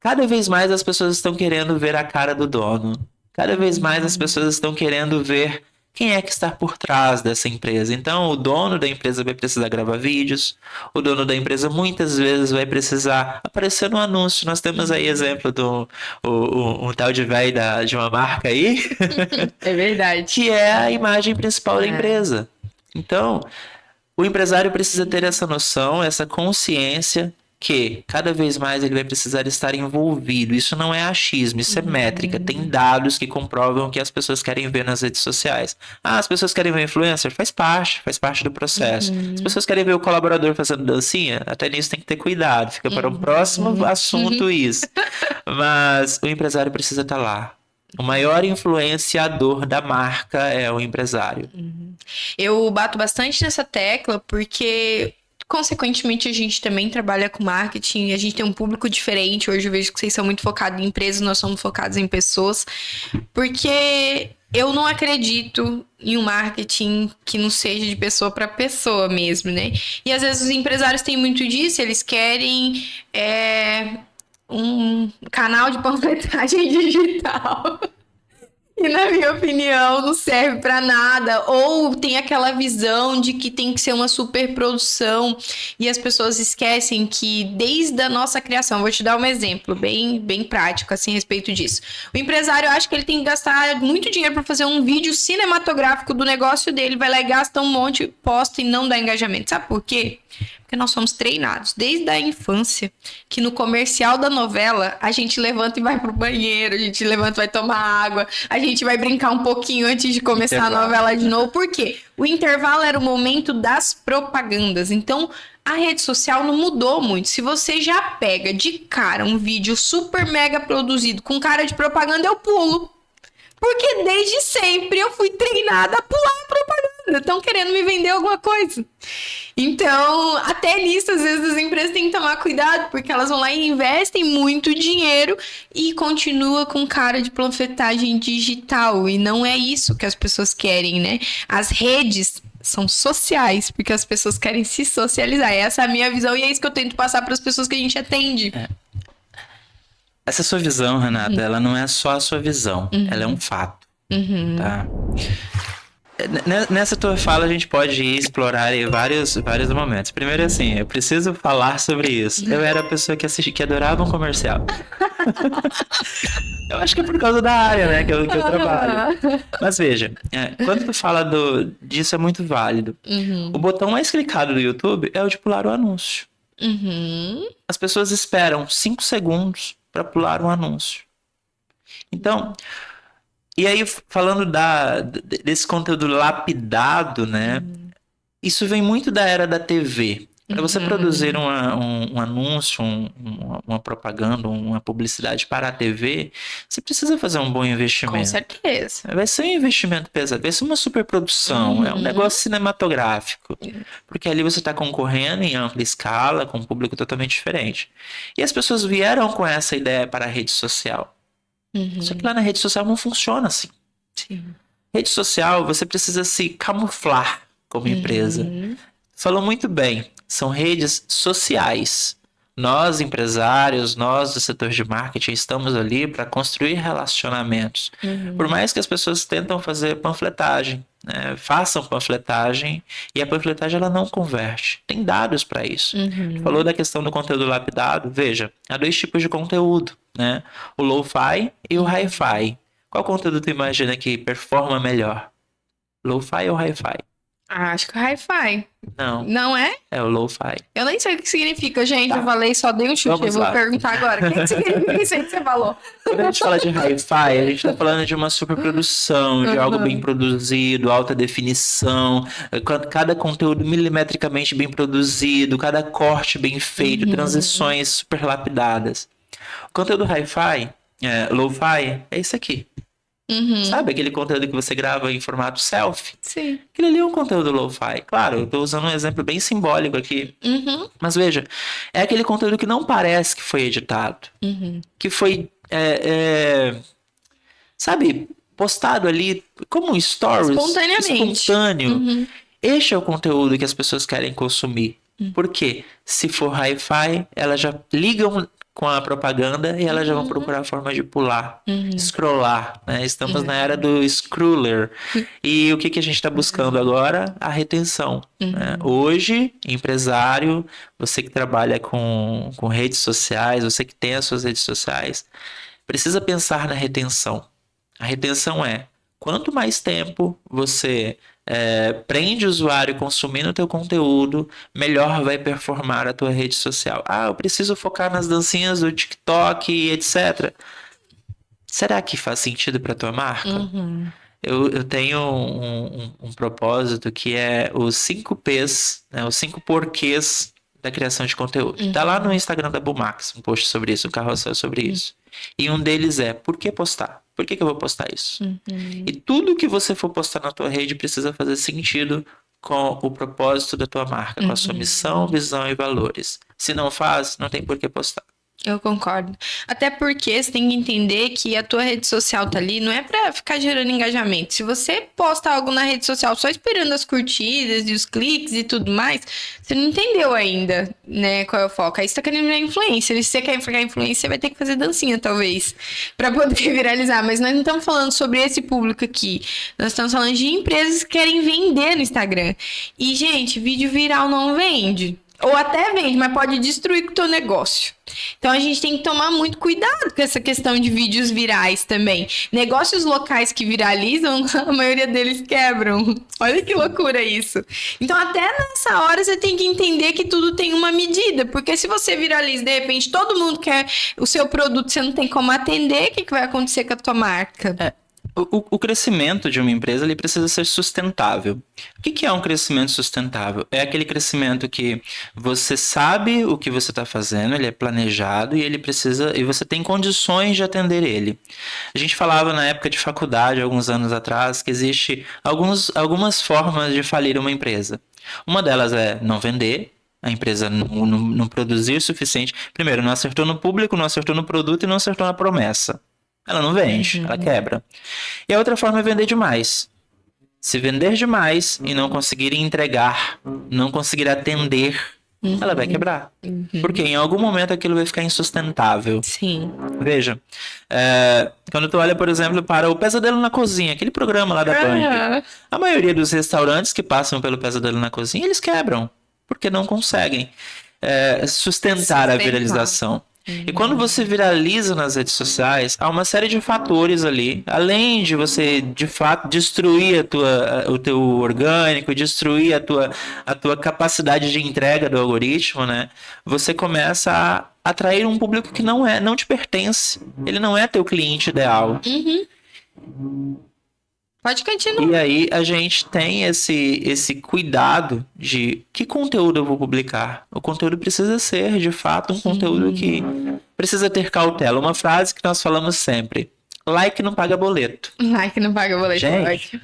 cada vez mais as pessoas estão querendo ver a cara do dono. Cada vez mais as pessoas estão querendo ver quem é que está por trás dessa empresa. Então, o dono da empresa vai precisar gravar vídeos. O dono da empresa muitas vezes vai precisar aparecer no anúncio. Nós temos aí exemplo um tal de velho de uma marca aí. É verdade. Que é a imagem principal da empresa. Então, o empresário precisa ter essa noção, essa consciência que cada vez mais ele vai precisar estar envolvido. Isso não é achismo, isso é métrica. Tem dados que comprovam o que as pessoas querem ver nas redes sociais. As pessoas querem ver influencer? Faz parte do processo. As pessoas querem ver o colaborador fazendo dancinha? Até nisso tem que ter cuidado. Fica para um próximo assunto isso. Mas o empresário precisa estar lá. O maior influenciador da marca é o empresário. Eu bato bastante nessa tecla porque, consequentemente, a gente também trabalha com marketing e a gente tem um público diferente. Hoje eu vejo que vocês são muito focados em empresas, nós somos focados em pessoas. Porque eu não acredito em um marketing que não seja de pessoa para pessoa mesmo, né? E às vezes os empresários têm muito disso, eles querem... um canal de panfletagem digital. E, na minha opinião, não serve pra nada. Ou tem aquela visão de que tem que ser uma superprodução. E as pessoas esquecem que desde a nossa criação... Vou te dar um exemplo bem, bem prático assim, a respeito disso. O empresário acha que ele tem que gastar muito dinheiro para fazer um vídeo cinematográfico do negócio dele. Vai lá e gasta um monte, posta e não dá engajamento. Sabe por quê? Porque Porque nós somos treinados desde a infância, que no comercial da novela, a gente levanta e vai pro banheiro, a gente levanta e vai tomar água, a gente vai brincar um pouquinho antes de começar a novela de novo. Por quê? O intervalo era o momento das propagandas. Então, a rede social não mudou muito. Se você já pega de cara um vídeo super mega produzido com cara de propaganda, eu pulo. Porque desde sempre eu fui treinada a pular a propaganda. Estão querendo me vender alguma coisa. Então, até nisso, às vezes, as empresas têm que tomar cuidado, porque elas vão lá e investem muito dinheiro e continua com cara de panfletagem digital. E não é isso que as pessoas querem, né? As redes são sociais, porque as pessoas querem se socializar. Essa é a minha visão e é isso que eu tento passar para as pessoas que a gente atende. Essa sua visão, Renata, ela não é só a sua visão, ela é um fato, tá? Nessa tua fala a gente pode ir explorar aí vários momentos. Primeiro assim, eu preciso falar sobre isso. Eu era a pessoa que adorava um comercial. Eu acho que é por causa da área, né, que eu trabalho. Mas veja, quando tu fala disso é muito válido. O botão mais clicado do YouTube é o de pular o anúncio. As pessoas esperam 5 segundos para pular um anúncio. Então, e aí falando desse conteúdo lapidado, né? Isso vem muito da era da TV. Para você produzir um anúncio, uma propaganda, uma publicidade para a TV, você precisa fazer um bom investimento. Com certeza. Vai ser um investimento pesado, vai ser uma superprodução, é um negócio cinematográfico. Porque ali você está concorrendo em ampla escala, com um público totalmente diferente. E as pessoas vieram com essa ideia para a rede social. Só que lá na rede social não funciona assim. Sim. Rede social, você precisa se camuflar como empresa. Falou muito bem, são redes sociais. Nós, empresários, nós do setor de marketing, estamos ali para construir relacionamentos. Por mais que as pessoas tentam fazer panfletagem, né? Façam panfletagem, e a panfletagem ela não converte. Tem dados para isso. Falou da questão do conteúdo lapidado. Veja, há 2 tipos de conteúdo, né? O lo-fi e o hi-fi. Qual conteúdo tu imagina que performa melhor? Lo-fi ou hi-fi? Acho que o hi-fi. Não. Não é? É o lo-fi. Eu nem sei o que significa, gente. Tá. Eu falei, só dei um chute. Vamos Eu vou lá. perguntar agora. O que significa isso aí que você falou? Quando a gente fala de hi-fi, a gente tá falando de uma superprodução, de algo bem produzido, alta definição, cada conteúdo milimetricamente bem produzido, cada corte bem feito, transições super lapidadas. O conteúdo hi-fi, lo-fi, é isso aqui. Sabe aquele conteúdo que você grava em formato selfie? Sim. Aquilo ali é um conteúdo lo-fi. Claro, eu tô usando um exemplo bem simbólico aqui. Mas veja, é aquele conteúdo que não parece que foi editado. Que foi, sabe, postado ali como um stories. Espontaneamente. Espontâneo. Este é o conteúdo que as pessoas querem consumir. Porque se for hi-fi, elas já ligam com a propaganda e elas já vão procurar a forma de pular, scrollar, né? Estamos na era do scroller. E o que a gente está buscando agora? A retenção. Né? Hoje, empresário, você que trabalha com redes sociais, você que tem as suas redes sociais, precisa pensar na retenção. A retenção é, quanto mais tempo você prende o usuário consumindo o teu conteúdo, melhor vai performar a tua rede social. Ah, eu preciso focar nas dancinhas do TikTok, etc. Será que faz sentido para tua marca? Eu tenho um propósito que é os 5 P's, né, os 5 porquês da criação de conteúdo. Tá lá no Instagram da Bumax, um post sobre isso, um carrossel sobre isso. E um deles é, por que postar? Por que eu vou postar isso? E tudo que você for postar na tua rede precisa fazer sentido com o propósito da tua marca, com a sua missão, visão e valores. Se não faz, não tem por que postar. Eu concordo. Até porque você tem que entender que a tua rede social tá ali, não é pra ficar gerando engajamento. Se você posta algo na rede social só esperando as curtidas e os cliques e tudo mais, você não entendeu ainda, né, qual é o foco. Aí você tá querendo virar influencer. E se você quer virar influencer, você vai ter que fazer dancinha, talvez, pra poder viralizar. Mas nós não estamos falando sobre esse público aqui. Nós estamos falando de empresas que querem vender no Instagram. E, gente, vídeo viral não vende. Ou até vende, mas pode destruir o teu negócio. Então a gente tem que tomar muito cuidado com essa questão de vídeos virais também. Negócios locais que viralizam, a maioria deles quebram. Olha que loucura isso. Então até nessa hora você tem que entender que tudo tem uma medida. Porque se você viraliza, de repente todo mundo quer o seu produto, você não tem como atender, o que vai acontecer com a tua marca? O crescimento de uma empresa ele precisa ser sustentável. O que é um crescimento sustentável? É aquele crescimento que você sabe o que você está fazendo, ele é planejado e ele precisa e você tem condições de atender ele. A gente falava na época de faculdade, alguns anos atrás, que existe algumas formas de falir uma empresa. Uma delas é não vender. A empresa não produzir o suficiente. Primeiro, não acertou no público, não acertou no produto e não acertou na promessa. Ela não vende, ela quebra. E a outra forma é vender demais. Se vender demais e não conseguir entregar, não conseguir atender, ela vai quebrar. Porque em algum momento aquilo vai ficar insustentável. Sim. Veja, quando tu olha, por exemplo, para o Pesadelo na Cozinha, aquele programa lá da Band, a maioria dos restaurantes que passam pelo Pesadelo na Cozinha, eles quebram. Porque não conseguem sustentar a viralização. E quando você viraliza nas redes sociais, há uma série de fatores ali, além de você, de fato, destruir o teu orgânico, destruir a tua capacidade de entrega do algoritmo, né? Você começa a atrair um público que não te pertence. Ele não é teu cliente ideal. Pode continuar. E aí a gente tem esse cuidado de que conteúdo eu vou publicar. O conteúdo precisa ser, de fato, um conteúdo que precisa ter cautela. Uma frase que nós falamos sempre. Like não paga boleto. Like não paga boleto. Gente,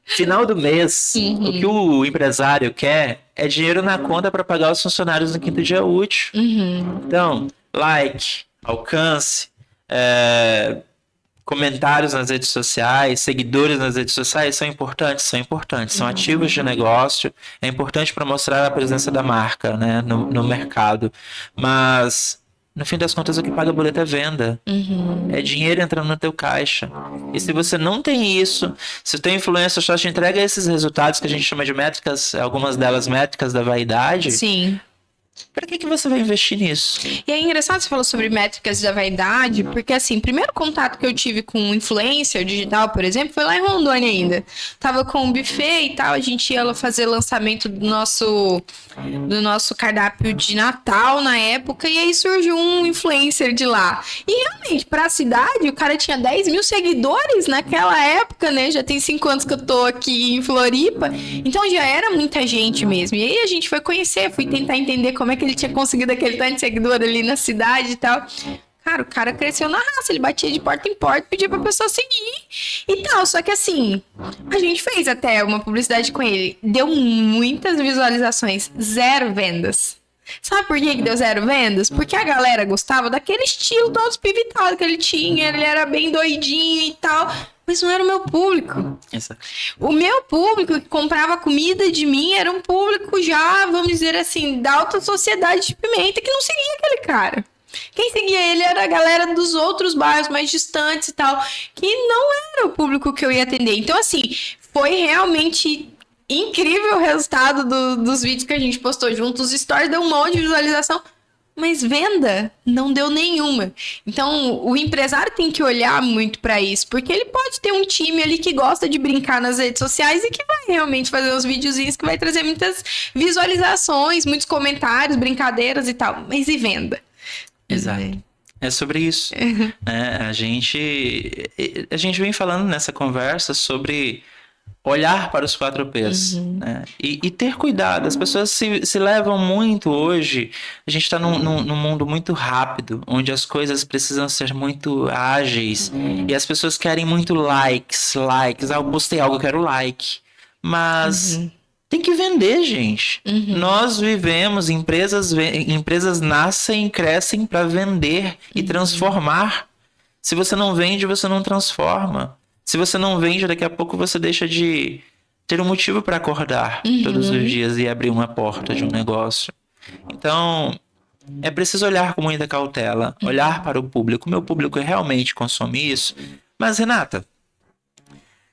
final do mês, o que o empresário quer é dinheiro na conta para pagar os funcionários no quinto dia útil. Então, like, alcance, comentários nas redes sociais, seguidores nas redes sociais são importantes, são ativos de negócio, é importante para mostrar a presença da marca, né, no mercado, mas no fim das contas o que paga boleto é venda, é dinheiro entrando no teu caixa, e se você não tem isso, se o teu influencer só te entrega esses resultados que a gente chama de métricas, algumas delas métricas da vaidade, sim. Pra que você vai investir nisso? E é engraçado você falou sobre métricas da vaidade, porque assim, primeiro contato que eu tive com um influencer digital, por exemplo, foi lá em Rondônia ainda. Tava com um buffet e tal, a gente ia lá fazer lançamento do nosso cardápio de Natal na época, e aí surgiu um influencer de lá. E realmente, pra cidade, o cara tinha 10 mil seguidores naquela época, né? Já tem 5 anos que eu tô aqui em Floripa, então já era muita gente mesmo. E aí a gente foi conhecer, fui tentar entender como é que ele tinha conseguido aquele tanto de seguidor ali na cidade e tal. Cara, o cara cresceu na raça, ele batia de porta em porta, pedia pra pessoa seguir e tal. Só que assim, a gente fez até uma publicidade com ele, deu muitas visualizações, 0 vendas. Sabe por que deu 0 vendas? Porque a galera gostava daquele estilo todo espivitado que ele tinha, ele era bem doidinho e tal. Mas não era o meu público. Exato. O meu público que comprava comida de mim era um público já, vamos dizer assim, da alta sociedade de Pimenta, que não seguia aquele cara. Quem seguia ele era a galera dos outros bairros mais distantes e tal, que não era o público que eu ia atender. Então, assim, foi realmente incrível o resultado dos vídeos que a gente postou juntos. Os stories deu um monte de visualização. Mas venda não deu nenhuma. Então, o empresário tem que olhar muito para isso, porque ele pode ter um time ali que gosta de brincar nas redes sociais e que vai realmente fazer uns videozinhos que vai trazer muitas visualizações, muitos comentários, brincadeiras e tal. Mas e venda? Exato. É sobre isso. A gente vem falando nessa conversa sobre olhar para os 4 P's, né? E ter cuidado. As pessoas se levam muito hoje. A gente está num mundo muito rápido, onde as coisas precisam ser muito ágeis. E as pessoas querem muito likes. Ah, eu postei algo, eu quero like. Mas tem que vender, gente. Nós vivemos, empresas nascem, crescem para vender e transformar. Se você não vende, você não transforma. Se você não vende, daqui a pouco você deixa de ter um motivo para acordar todos os dias e abrir uma porta de um negócio. Então, é preciso olhar com muita cautela, olhar para o público. O meu público realmente consome isso. Mas, Renata,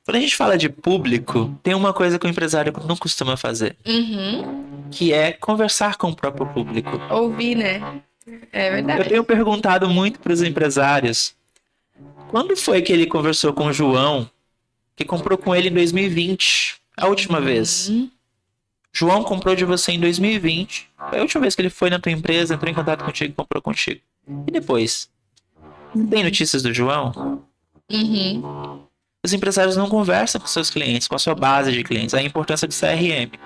Quando a gente fala de público, tem uma coisa que o empresário não costuma fazer, que é conversar com o próprio público. Ouvir, né? É Eu verdade. tenho perguntado muito para os empresários, quando foi que ele conversou com o João, que comprou com ele em 2020, a última vez? João comprou de você em 2020. Foi a última vez que ele foi na tua empresa, entrou em contato contigo, comprou contigo. E depois? Tem notícias do João? Os empresários não conversam com seus clientes, com a sua base de clientes. A importância do CRM.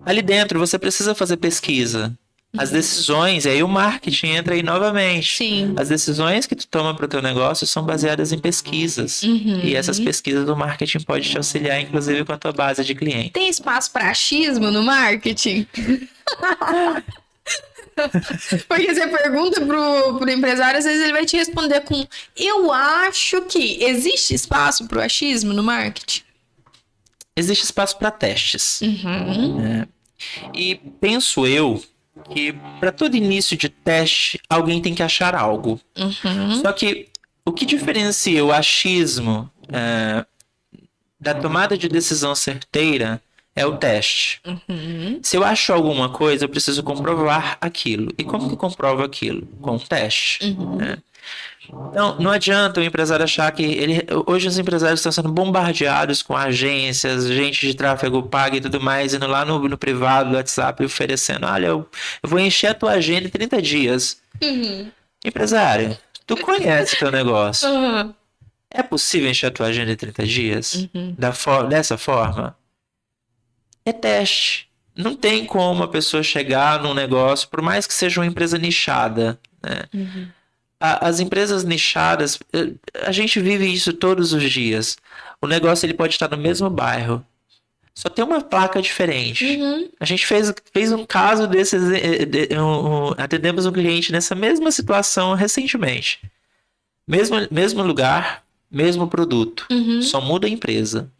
Ali dentro, você precisa fazer pesquisa. As decisões, e aí o marketing entra aí novamente. Sim. As decisões que tu toma para o teu negócio são baseadas em pesquisas. E essas pesquisas o marketing pode te auxiliar, inclusive, com a tua base de clientes. Tem espaço para achismo no marketing? Porque você pergunta pro empresário, às vezes ele vai te responder com eu acho que existe espaço pro achismo no marketing. Existe espaço para testes. E penso eu que para todo início de teste, alguém tem que achar algo. Só que o que diferencia o achismo da tomada de decisão certeira é o teste. Se eu acho alguma coisa, eu preciso comprovar aquilo. E como que eu comprovo aquilo? Com um teste. Né? Então, não adianta o empresário achar que hoje os empresários estão sendo bombardeados com agências, gente de tráfego pago e tudo mais, indo lá no privado do WhatsApp oferecendo, olha, eu vou encher a tua agenda em 30 dias. Empresário, tu conhece teu negócio. É possível encher a tua agenda em 30 dias? Dessa forma? É teste. Não tem como a pessoa chegar num negócio, por mais que seja uma empresa nichada, né? As empresas nichadas, a gente vive isso todos os dias. O negócio ele pode estar no mesmo bairro, só tem uma placa diferente. A gente fez um caso desses, atendemos um cliente nessa mesma situação recentemente. Mesmo lugar, mesmo produto, só muda a empresa.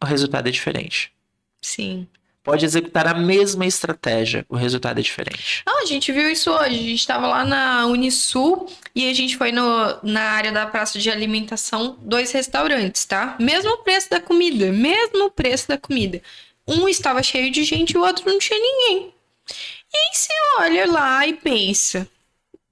O resultado é diferente. Sim. Pode executar a mesma estratégia, o resultado é diferente. Não, a gente viu isso hoje. A gente estava lá na Unisul e a gente foi na área da praça de alimentação, 2 restaurantes, tá? Mesmo preço da comida, mesmo preço da comida. Um estava cheio de gente e o outro não tinha ninguém. E aí você olha lá e pensa,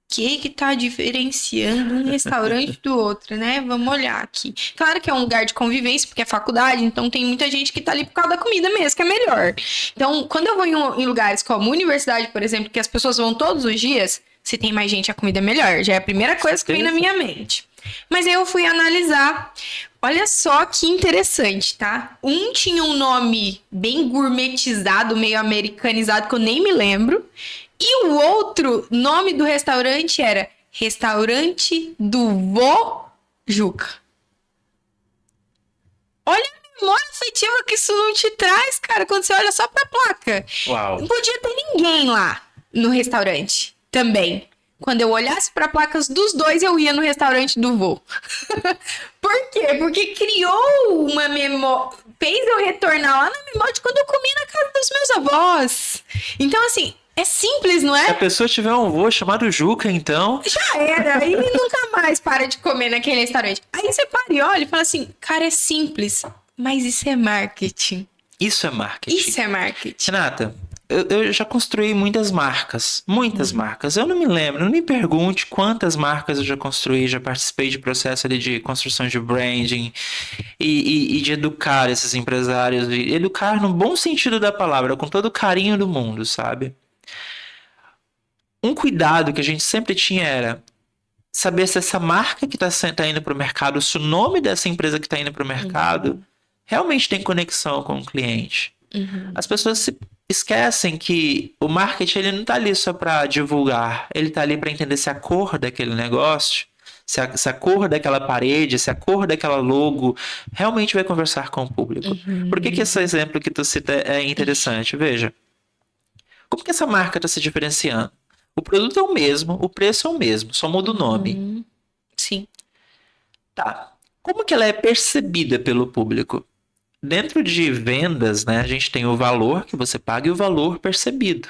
o que tá diferenciando um restaurante do outro, né? Vamos olhar aqui. Claro que é um lugar de convivência, porque é faculdade, então tem muita gente que tá ali por causa da comida mesmo, que é melhor. Então, quando eu vou em lugares como universidade, por exemplo, que as pessoas vão todos os dias, se tem mais gente, a comida é melhor. Já é a primeira coisa que vem na minha mente. Mas aí eu fui analisar. Olha só que interessante, tá? Um tinha um nome bem gourmetizado, meio americanizado, que eu nem me lembro. E o outro nome do restaurante era Restaurante do Vô Juca. Olha a memória afetiva que isso não te traz, cara, quando você olha só pra placa. Uau. Não podia ter ninguém lá no restaurante também. Quando eu olhasse para placas dos dois, eu ia no restaurante do vô. Por quê? Porque criou uma memória, fez eu retornar lá na memória de quando eu comi na casa dos meus avós. Então, assim, é simples, não Se a é? pessoa tiver um vô chamado Juca, então... Já era, aí nunca mais para de comer naquele restaurante. Aí você para e olha e fala assim, cara, é simples, mas isso é marketing. Isso é marketing. Isso é marketing. Renata, eu já construí muitas marcas. Muitas marcas. Eu não me lembro, não me pergunte quantas marcas eu já construí, já participei de processo ali de construção de branding e de educar esses empresários. E educar no bom sentido da palavra, com todo o carinho do mundo, sabe? Um cuidado que a gente sempre tinha era saber se essa marca que está indo para o mercado, se o nome dessa empresa que está indo para o mercado realmente tem conexão com o cliente. As pessoas se esquecem que o marketing ele não está ali só para divulgar, ele está ali para entender se a cor daquele negócio, se a cor daquela parede, se a cor daquela logo realmente vai conversar com o público. Por que esse exemplo que tu cita é interessante? Veja, como que essa marca está se diferenciando? O produto é o mesmo, o preço é o mesmo, só muda o nome. Sim. Tá. Como que ela é percebida pelo público? Dentro de vendas, né, a gente tem o valor que você paga e o valor percebido.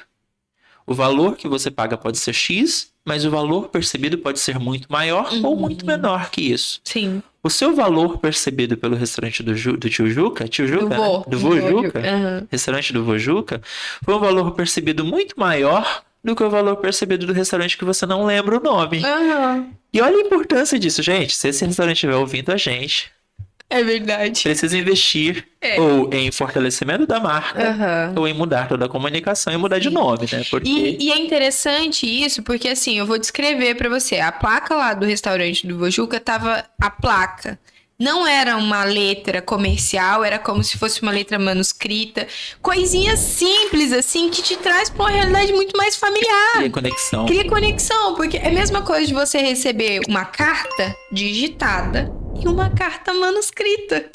O valor que você paga pode ser X, mas o valor percebido pode ser muito maior ou muito menor que isso. Sim. o seu valor percebido pelo restaurante do Tio Juca, do Vô Juca, restaurante do Vô Juca, foi um valor percebido muito maior do que o valor percebido do restaurante que você não lembra o nome. E olha a importância disso, gente. Se esse restaurante estiver ouvindo a gente, é verdade, precisa investir ou em fortalecimento da marca, ou em mudar toda a comunicação e mudar de nome, né? Porque... E é interessante isso, porque assim, eu vou descrever pra você. A placa lá do restaurante do Vô Juca tava a placa. Não era uma letra comercial, era como se fosse uma letra manuscrita. Coisinhas simples, assim, que te traz pra uma realidade muito mais familiar. Cria conexão. Cria conexão, porque é a mesma coisa de você receber uma carta digitada e uma carta manuscrita.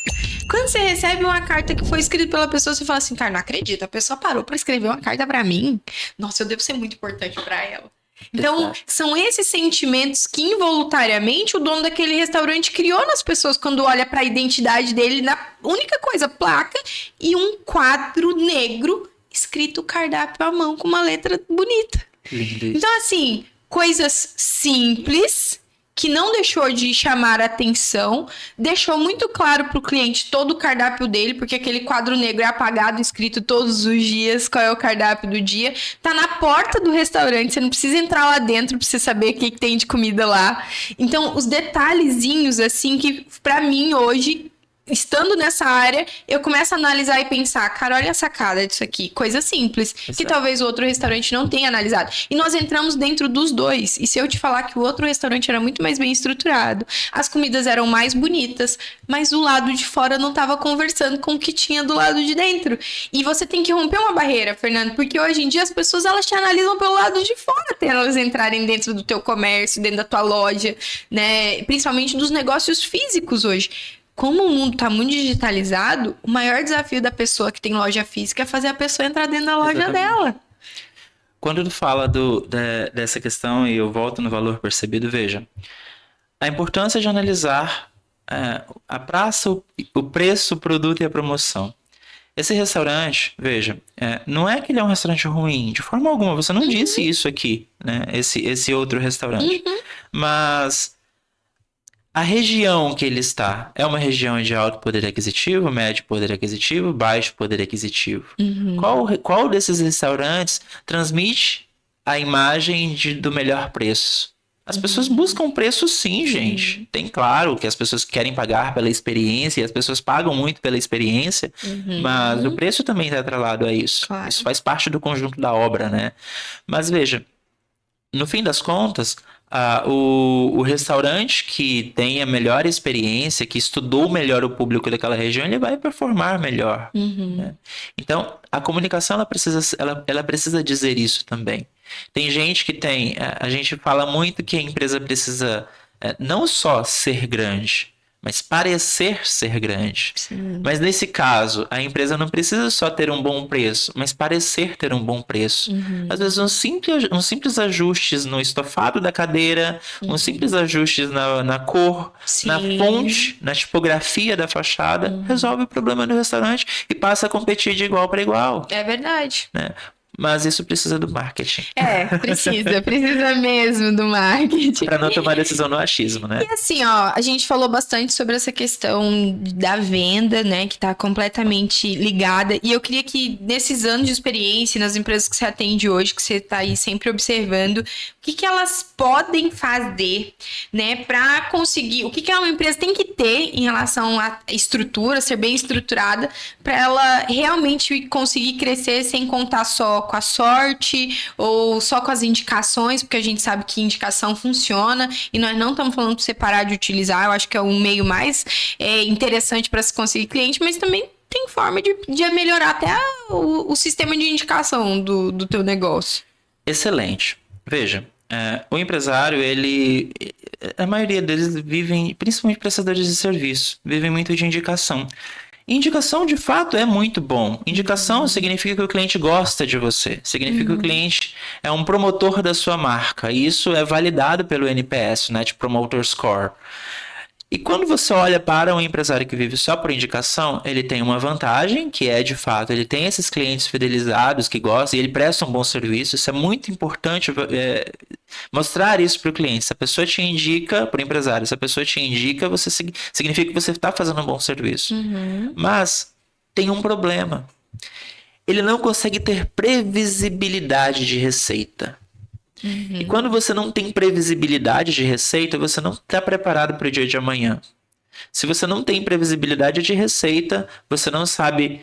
Quando você recebe uma carta que foi escrita pela pessoa, você fala assim, cara, não acredito, a pessoa parou pra escrever uma carta pra mim. Nossa, eu devo ser muito importante pra ela. Então, são esses sentimentos que involuntariamente o dono daquele restaurante criou nas pessoas quando olha para a identidade dele, na única coisa, placa e um quadro negro escrito cardápio à mão com uma letra bonita. Lindo. Então, assim, coisas simples que não deixou de chamar a atenção, deixou muito claro para o cliente todo o cardápio dele, porque aquele quadro negro é apagado, escrito todos os dias, qual é o cardápio do dia. Tá na porta do restaurante, você não precisa entrar lá dentro para você saber o que tem de comida lá. Então, os detalhezinhos, assim, que para mim hoje... Estando nessa área, eu começo a analisar e pensar, cara, olha a sacada disso aqui, coisa simples, que talvez o outro restaurante não tenha analisado. E nós entramos dentro dos dois. E se eu te falar que o outro restaurante era muito mais bem estruturado, as comidas eram mais bonitas, mas o lado de fora não estava conversando com o que tinha do lado de dentro. E você tem que romper uma barreira, Fernando, porque hoje em dia as pessoas, elas te analisam pelo lado de fora, até elas entrarem dentro do teu comércio, dentro da tua loja, né? Principalmente dos negócios físicos hoje. Como o mundo está muito digitalizado, o maior desafio da pessoa que tem loja física é fazer a pessoa entrar dentro da loja dela. Quando tu fala dessa questão, e eu volto no valor percebido, veja, a importância de analisar a praça, o preço, o produto e a promoção. Esse restaurante, veja, não é que ele é um restaurante ruim, de forma alguma, você não disse isso aqui, né? Esse outro restaurante. Mas... a região que ele está é uma região de alto poder aquisitivo, médio poder aquisitivo, baixo poder aquisitivo. Qual desses restaurantes transmite a imagem do melhor preço? As pessoas buscam preço sim, gente. Tem claro que as pessoas querem pagar pela experiência, e as pessoas pagam muito pela experiência, mas o preço também está atrelado a isso. Claro. Isso faz parte do conjunto da obra, né? Mas veja, no fim das contas... o restaurante que tem a melhor experiência, que estudou melhor o público daquela região, ele vai performar melhor. Né? Então, a comunicação ela precisa dizer isso também. Tem gente que tem... a gente fala muito que a empresa precisa não só ser grande, mas parecer ser grande. Sim. Mas nesse caso, a empresa não precisa só ter um bom preço, mas parecer ter um bom preço. Às vezes, uns simples ajustes no estofado da cadeira, uns simples ajustes na cor, Sim. na fonte, na tipografia da fachada, resolve o problema do restaurante e passa a competir de igual para igual. É verdade. Né? Mas isso precisa do marketing. Precisa mesmo do marketing. Para não tomar decisão no achismo, né? E assim, ó, a gente falou bastante sobre essa questão da venda, né, que tá completamente ligada. E eu queria que nesses anos de experiência, nas empresas que você atende hoje, que você tá aí sempre observando, o que elas podem fazer, né, para conseguir, o que uma empresa tem que ter em relação à estrutura, ser bem estruturada, para ela realmente conseguir crescer sem contar só com a sorte ou só com as indicações, porque a gente sabe que indicação funciona e nós não estamos falando para você parar de utilizar, eu acho que é um meio mais interessante para se conseguir cliente, mas também tem forma de melhorar até o sistema de indicação do teu negócio. Excelente. Veja, o empresário, a maioria deles vivem, principalmente prestadores de serviço, vivem muito de indicação. Indicação, de fato, é muito bom. Indicação significa que o cliente gosta de você. Significa que o cliente é um promotor da sua marca. E isso é validado pelo NPS, Net Promoter Score. E quando você olha para um empresário que vive só por indicação, ele tem uma vantagem, que é, de fato, ele tem esses clientes fidelizados que gostam e ele presta um bom serviço. Isso é muito importante, mostrar isso para o cliente. Se a pessoa te indica, para o empresário, se a pessoa te indica, significa que você está fazendo um bom serviço. Mas tem um problema. Ele não consegue ter previsibilidade de receita. E quando você não tem previsibilidade de receita, você não está preparado para o dia de amanhã. Se você não tem previsibilidade de receita, você não sabe,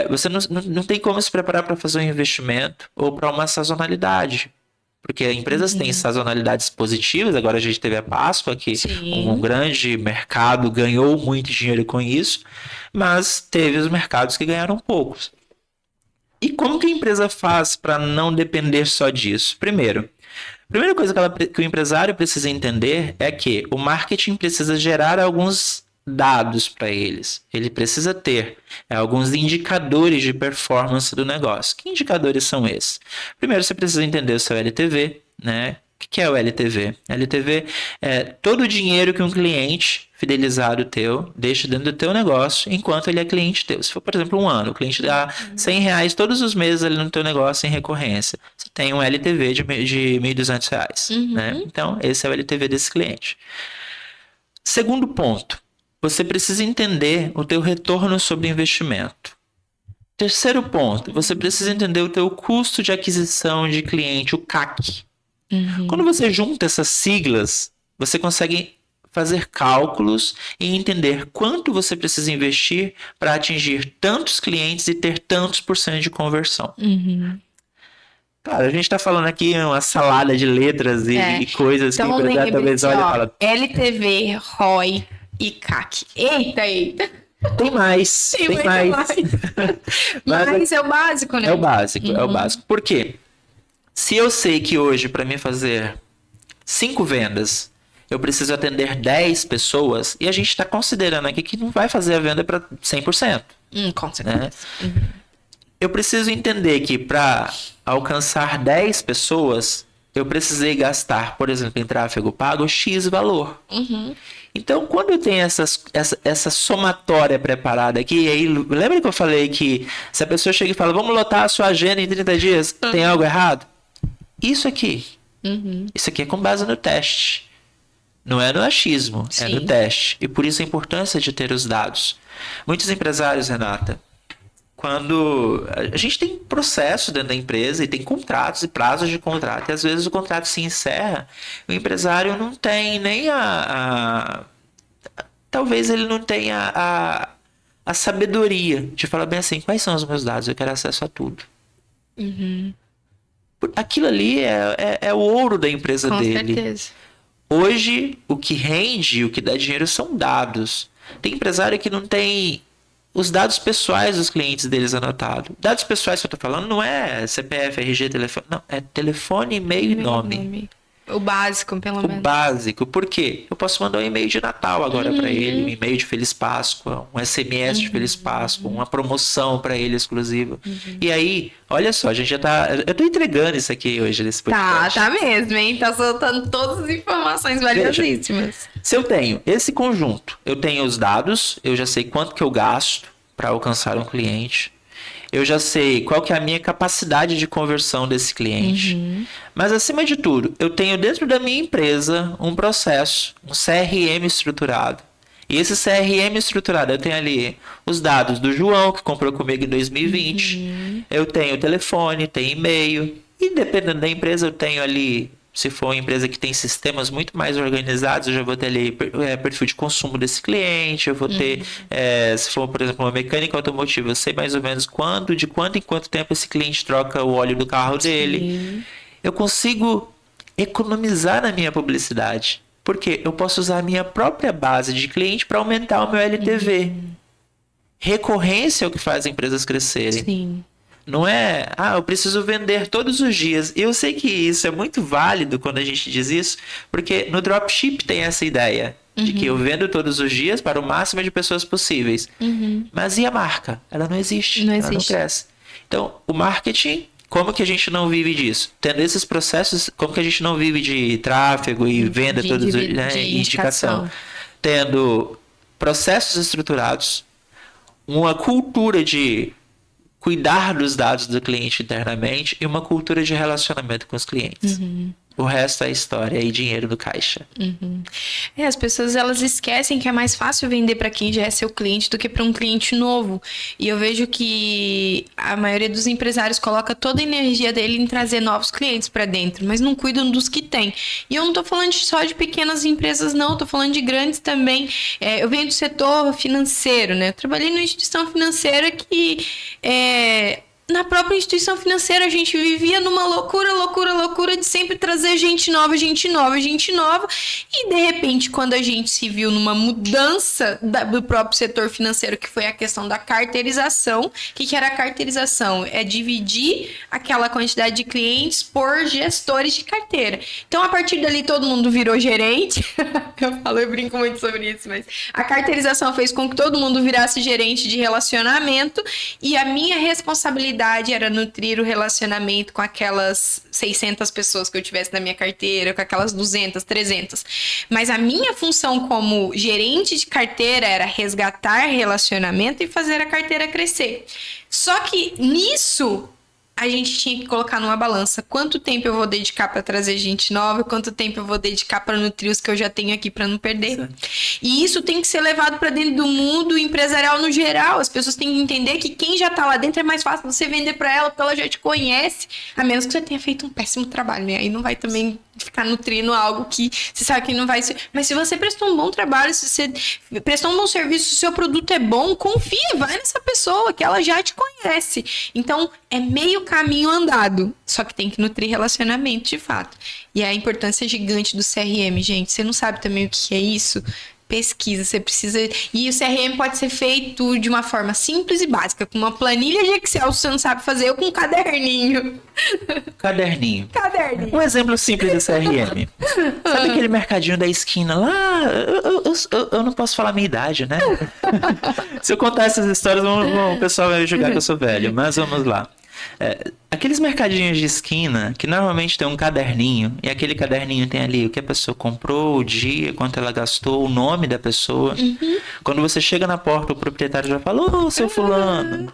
você não tem como se preparar para fazer um investimento ou para uma sazonalidade. Porque empresas têm sazonalidades positivas, agora a gente teve a Páscoa, que um grande mercado ganhou muito dinheiro com isso, mas teve os mercados que ganharam poucos. E como que a empresa faz para não depender só disso? Primeiro, a primeira coisa que o empresário precisa entender é que o marketing precisa gerar alguns dados para eles. Ele precisa ter alguns indicadores de performance do negócio. Que indicadores são esses? Primeiro, você precisa entender o seu LTV, né? O que é o LTV? LTV é todo o dinheiro que um cliente fidelizado teu deixa dentro do teu negócio enquanto ele é cliente teu. Se for, por exemplo, um ano, o cliente dá R$100 todos os meses ali no teu negócio em recorrência. Você tem um LTV de R$1.200, né? Então, esse é o LTV desse cliente. Segundo ponto, você precisa entender o teu retorno sobre investimento. Terceiro ponto, você precisa entender o teu custo de aquisição de cliente, o CAC. Quando você junta essas siglas, você consegue fazer cálculos e entender quanto você precisa investir para atingir tantos clientes e ter tantos % de conversão. Claro, a gente está falando aqui uma salada de letras e coisas então, que o empresário talvez olhe e fala... LTV, ROI e CAC. Eita! Tem mais. Mas é o básico, né? É o básico. Por quê? Se eu sei que hoje, para mim fazer 5 vendas, eu preciso atender 10 pessoas, e a gente está considerando aqui que não vai fazer a venda para 100%. Com certeza. Né? Eu preciso entender que para alcançar 10 pessoas, eu precisei gastar, por exemplo, em tráfego pago, X valor. Então, quando eu tenho essa somatória preparada aqui, aí, lembra que eu falei que se a pessoa chega e fala, vamos lotar a sua agenda em 30 dias, tem algo errado? Isso aqui. Isso aqui é com base no teste. Não é no achismo, é no teste. E por isso a importância de ter os dados. Muitos empresários, Renata, quando a gente tem processo dentro da empresa e tem contratos e prazos de contrato, e às vezes o contrato se encerra, o empresário não tem nem talvez ele não tenha a sabedoria de falar bem assim, quais são os meus dados? Eu quero acesso a tudo. Aquilo ali é o ouro da empresa dele. Com certeza. Hoje, o que rende, o que dá dinheiro são dados. Tem empresário que não tem os dados pessoais dos clientes deles anotados. Dados pessoais que eu tô falando não é CPF, RG, telefone. Não, é telefone, e-mail e nome. O básico, pelo menos. O básico. Por quê? Eu posso mandar um e-mail de Natal agora para ele, um e-mail de Feliz Páscoa, um SMS de Feliz Páscoa, uma promoção para ele exclusiva. E aí, olha só, a gente já tá... Eu tô entregando isso aqui hoje nesse podcast. Tá mesmo, hein? Tá soltando todas as informações valiosíssimas. Se eu tenho esse conjunto, eu tenho os dados, eu já sei quanto que eu gasto para alcançar um cliente, eu já sei qual que é a minha capacidade de conversão desse cliente. Mas, acima de tudo, eu tenho dentro da minha empresa um processo, um CRM estruturado. E esse CRM estruturado, eu tenho ali os dados do João, que comprou comigo em 2020. Eu tenho telefone, tenho e-mail. E, dependendo da empresa, eu tenho ali... Se for uma empresa que tem sistemas muito mais organizados, eu já vou ter ali perfil de consumo desse cliente, eu vou ter, se for, por exemplo, uma mecânica automotiva, eu sei mais ou menos de quanto em quanto tempo esse cliente troca o óleo do carro dele. Eu consigo economizar na minha publicidade, porque eu posso usar a minha própria base de cliente para aumentar o meu LTV. Recorrência é o que faz empresas crescerem. Não é, eu preciso vender todos os dias. E eu sei que isso é muito válido quando a gente diz isso, porque no dropship tem essa ideia de que eu vendo todos os dias para o máximo de pessoas possíveis. Mas e a marca? Ela não existe, ela não cresce. Então, o marketing, como que a gente não vive disso? Tendo esses processos, como que a gente não vive de tráfego e venda todos os dias, né? E indicação. tendo processos estruturados, uma cultura de cuidar dos dados do cliente internamente e uma cultura de relacionamento com os clientes. O resto é história e dinheiro no caixa. As pessoas elas esquecem que é mais fácil vender para quem já é seu cliente do que para um cliente novo. E eu vejo que a maioria dos empresários coloca toda a energia dele em trazer novos clientes para dentro, mas não cuidam dos que tem. E eu não tô falando só de pequenas empresas, não. Tô falando de grandes também. Eu venho do setor financeiro, né? Eu trabalhei numa instituição financeira que... Na própria instituição financeira, a gente vivia numa loucura de sempre trazer gente nova. E, de repente, quando a gente se viu numa mudança do próprio setor financeiro, que foi a questão da carteirização. O que era a carteirização? É dividir aquela quantidade de clientes por gestores de carteira. Então, a partir dali, todo mundo virou gerente. Eu brinco muito sobre isso, mas a carteirização fez com que todo mundo virasse gerente de relacionamento e a minha responsabilidade era nutrir o relacionamento com aquelas 600 pessoas que eu tivesse na minha carteira, com aquelas 200, 300. Mas a minha função como gerente de carteira era resgatar relacionamento e fazer a carteira crescer. Só que nisso a gente tinha que colocar numa balança quanto tempo eu vou dedicar para trazer gente nova, quanto tempo eu vou dedicar para nutrir os que eu já tenho aqui para não perder. Certo. E isso tem que ser levado para dentro do mundo empresarial no geral. As pessoas têm que entender que quem já tá lá dentro é mais fácil você vender para ela, porque ela já te conhece, a menos que você tenha feito um péssimo trabalho, né? Aí não vai também ficar nutrindo algo que você sabe que não vai ser. Mas se você prestou um bom trabalho, se você prestou um bom serviço, se o seu produto é bom, confia, vai nessa pessoa que ela já te conhece. Então, é meio caminho andado, só que tem que nutrir relacionamento de fato. E a importância gigante do CRM, gente, você não sabe também o que é isso? Pesquisa, você precisa... E o CRM pode ser feito de uma forma simples e básica, com uma planilha de Excel, se você não sabe fazer, ou com um caderninho. Caderninho. Um exemplo simples do CRM. Sabe aquele mercadinho da esquina lá? Eu não posso falar a minha idade, né? Se eu contar essas histórias, o pessoal vai julgar que eu sou velho, mas vamos lá. Aqueles mercadinhos de esquina que normalmente tem um caderninho e aquele caderninho tem ali o que a pessoa comprou, o dia, quanto ela gastou, o nome da pessoa. Quando você chega na porta, o proprietário já fala: ô, seu fulano.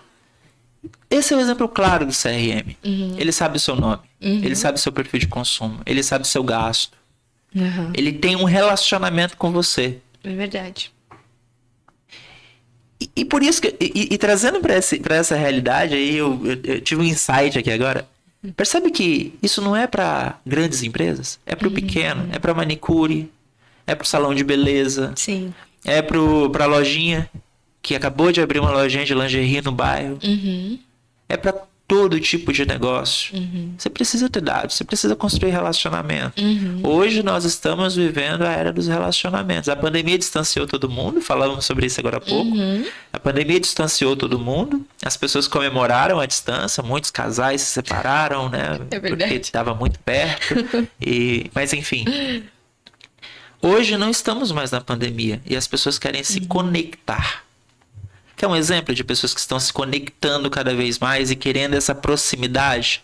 Esse é o exemplo claro do CRM. Ele sabe o seu nome, ele sabe o seu perfil de consumo, ele sabe o seu gasto. Ele tem um relacionamento com você. É verdade. E por isso que, e trazendo para essa realidade aí, eu tive um insight aqui agora. Percebe que isso não é para grandes empresas, é para o pequeno, é para manicure, é para o salão de beleza, sim, é para a lojinha que acabou de abrir uma lojinha de lingerie no bairro, é para todo tipo de negócio. Você precisa ter dados, você precisa construir relacionamento. Hoje nós estamos vivendo a era dos relacionamentos. A pandemia distanciou todo mundo, falamos sobre isso agora há pouco. A pandemia distanciou todo mundo, as pessoas comemoraram a distância, muitos casais se separaram, né? É verdade. Porque estava muito perto. Mas enfim, hoje não estamos mais na pandemia e as pessoas querem se conectar. Que é um exemplo de pessoas que estão se conectando cada vez mais e querendo essa proximidade.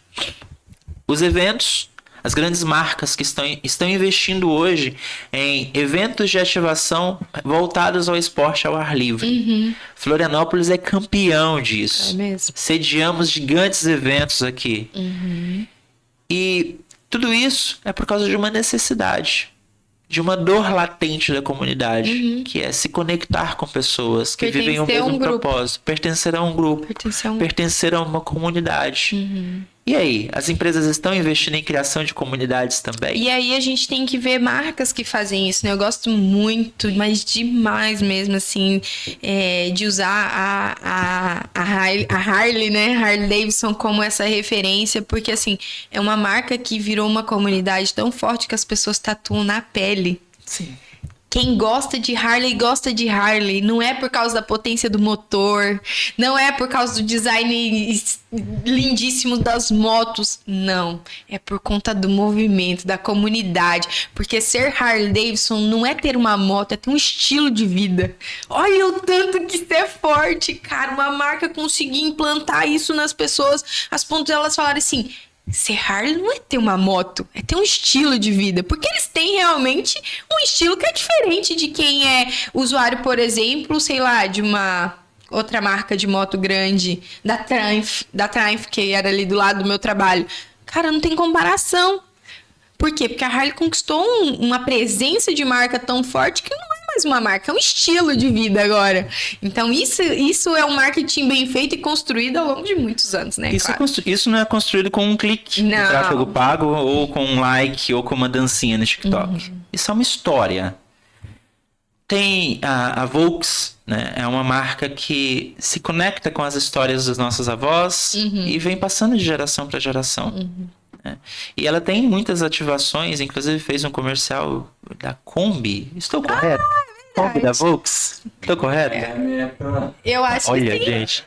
Os eventos, as grandes marcas que estão investindo hoje em eventos de ativação voltados ao esporte ao ar livre. Florianópolis é campeão disso. É mesmo. Sediamos gigantes eventos aqui. E tudo isso é por causa de uma necessidade, de uma dor latente da comunidade, que é se conectar com pessoas que vivem o mesmo propósito, pertencer a um grupo, pertencer a uma comunidade. E aí, as empresas estão investindo em criação de comunidades também? E aí a gente tem que ver marcas que fazem isso, né? Eu gosto muito, mas demais mesmo, assim, de usar a Harley, né? Harley Davidson como essa referência, porque, assim, é uma marca que virou uma comunidade tão forte que as pessoas tatuam na pele. Sim. Quem gosta de Harley, gosta de Harley. Não é por causa da potência do motor, não é por causa do design lindíssimo das motos, não. É por conta do movimento, da comunidade. Porque ser Harley Davidson não é ter uma moto, é ter um estilo de vida. Olha o tanto que isso é forte, cara. Uma marca conseguir implantar isso nas pessoas, as pontos delas falarem assim: ser Harley não é ter uma moto, é ter um estilo de vida. Porque eles têm realmente um estilo que é diferente de quem é usuário, por exemplo, sei lá, de uma outra marca de moto grande, da Triumph, que era ali do lado do meu trabalho. Cara, não tem comparação. Por quê? Porque a Harley conquistou uma presença de marca tão forte que não é mais uma marca, é um estilo de vida agora. Então, isso é um marketing bem feito e construído ao longo de muitos anos, né? Isso não é construído com um clique de tráfego pago, ou com um like, ou com uma dancinha no TikTok. Isso é uma história. Tem a Volks, né? É uma marca que se conecta com as histórias dos nossos avós e vem passando de geração para geração. Né? E ela tem muitas ativações, inclusive fez um comercial da Kombi. Estou correto? Kombi da Volks? Estou correto? Eu acho Olha, que sim. gente.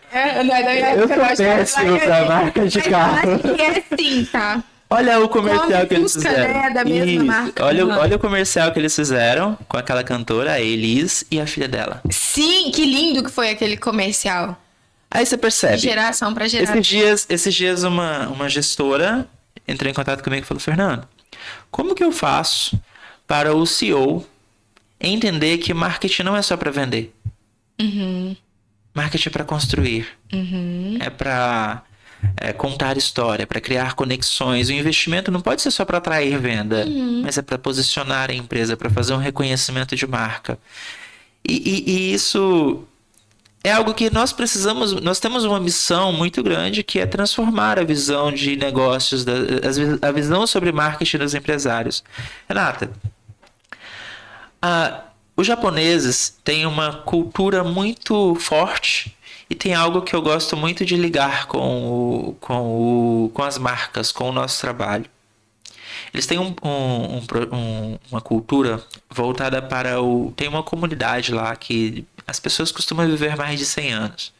Eu sou péssimo pra marca de carro. Acho que é sim, tá? Olha o comercial que eles fizeram. Né, da mesma marca. Olha o comercial que eles fizeram com aquela cantora, a Elis, e a filha dela. Sim, que lindo que foi aquele comercial. Aí você percebe. De geração para geração. Esses dias uma gestora entrou em contato comigo e falou: Fernando, como que eu faço para o CEO entender que marketing não é só para vender? Marketing é para construir. É para contar história, para criar conexões. O investimento não pode ser só para atrair venda, mas é para posicionar a empresa, para fazer um reconhecimento de marca. E isso é algo que nós precisamos. Nós temos uma missão muito grande, que é transformar a visão de negócios, a visão sobre marketing dos empresários. Renata, os japoneses têm uma cultura muito forte. E tem algo que eu gosto muito de ligar com as marcas, com o nosso trabalho. Eles têm uma cultura voltada para Tem uma comunidade lá que as pessoas costumam viver mais de 100 anos.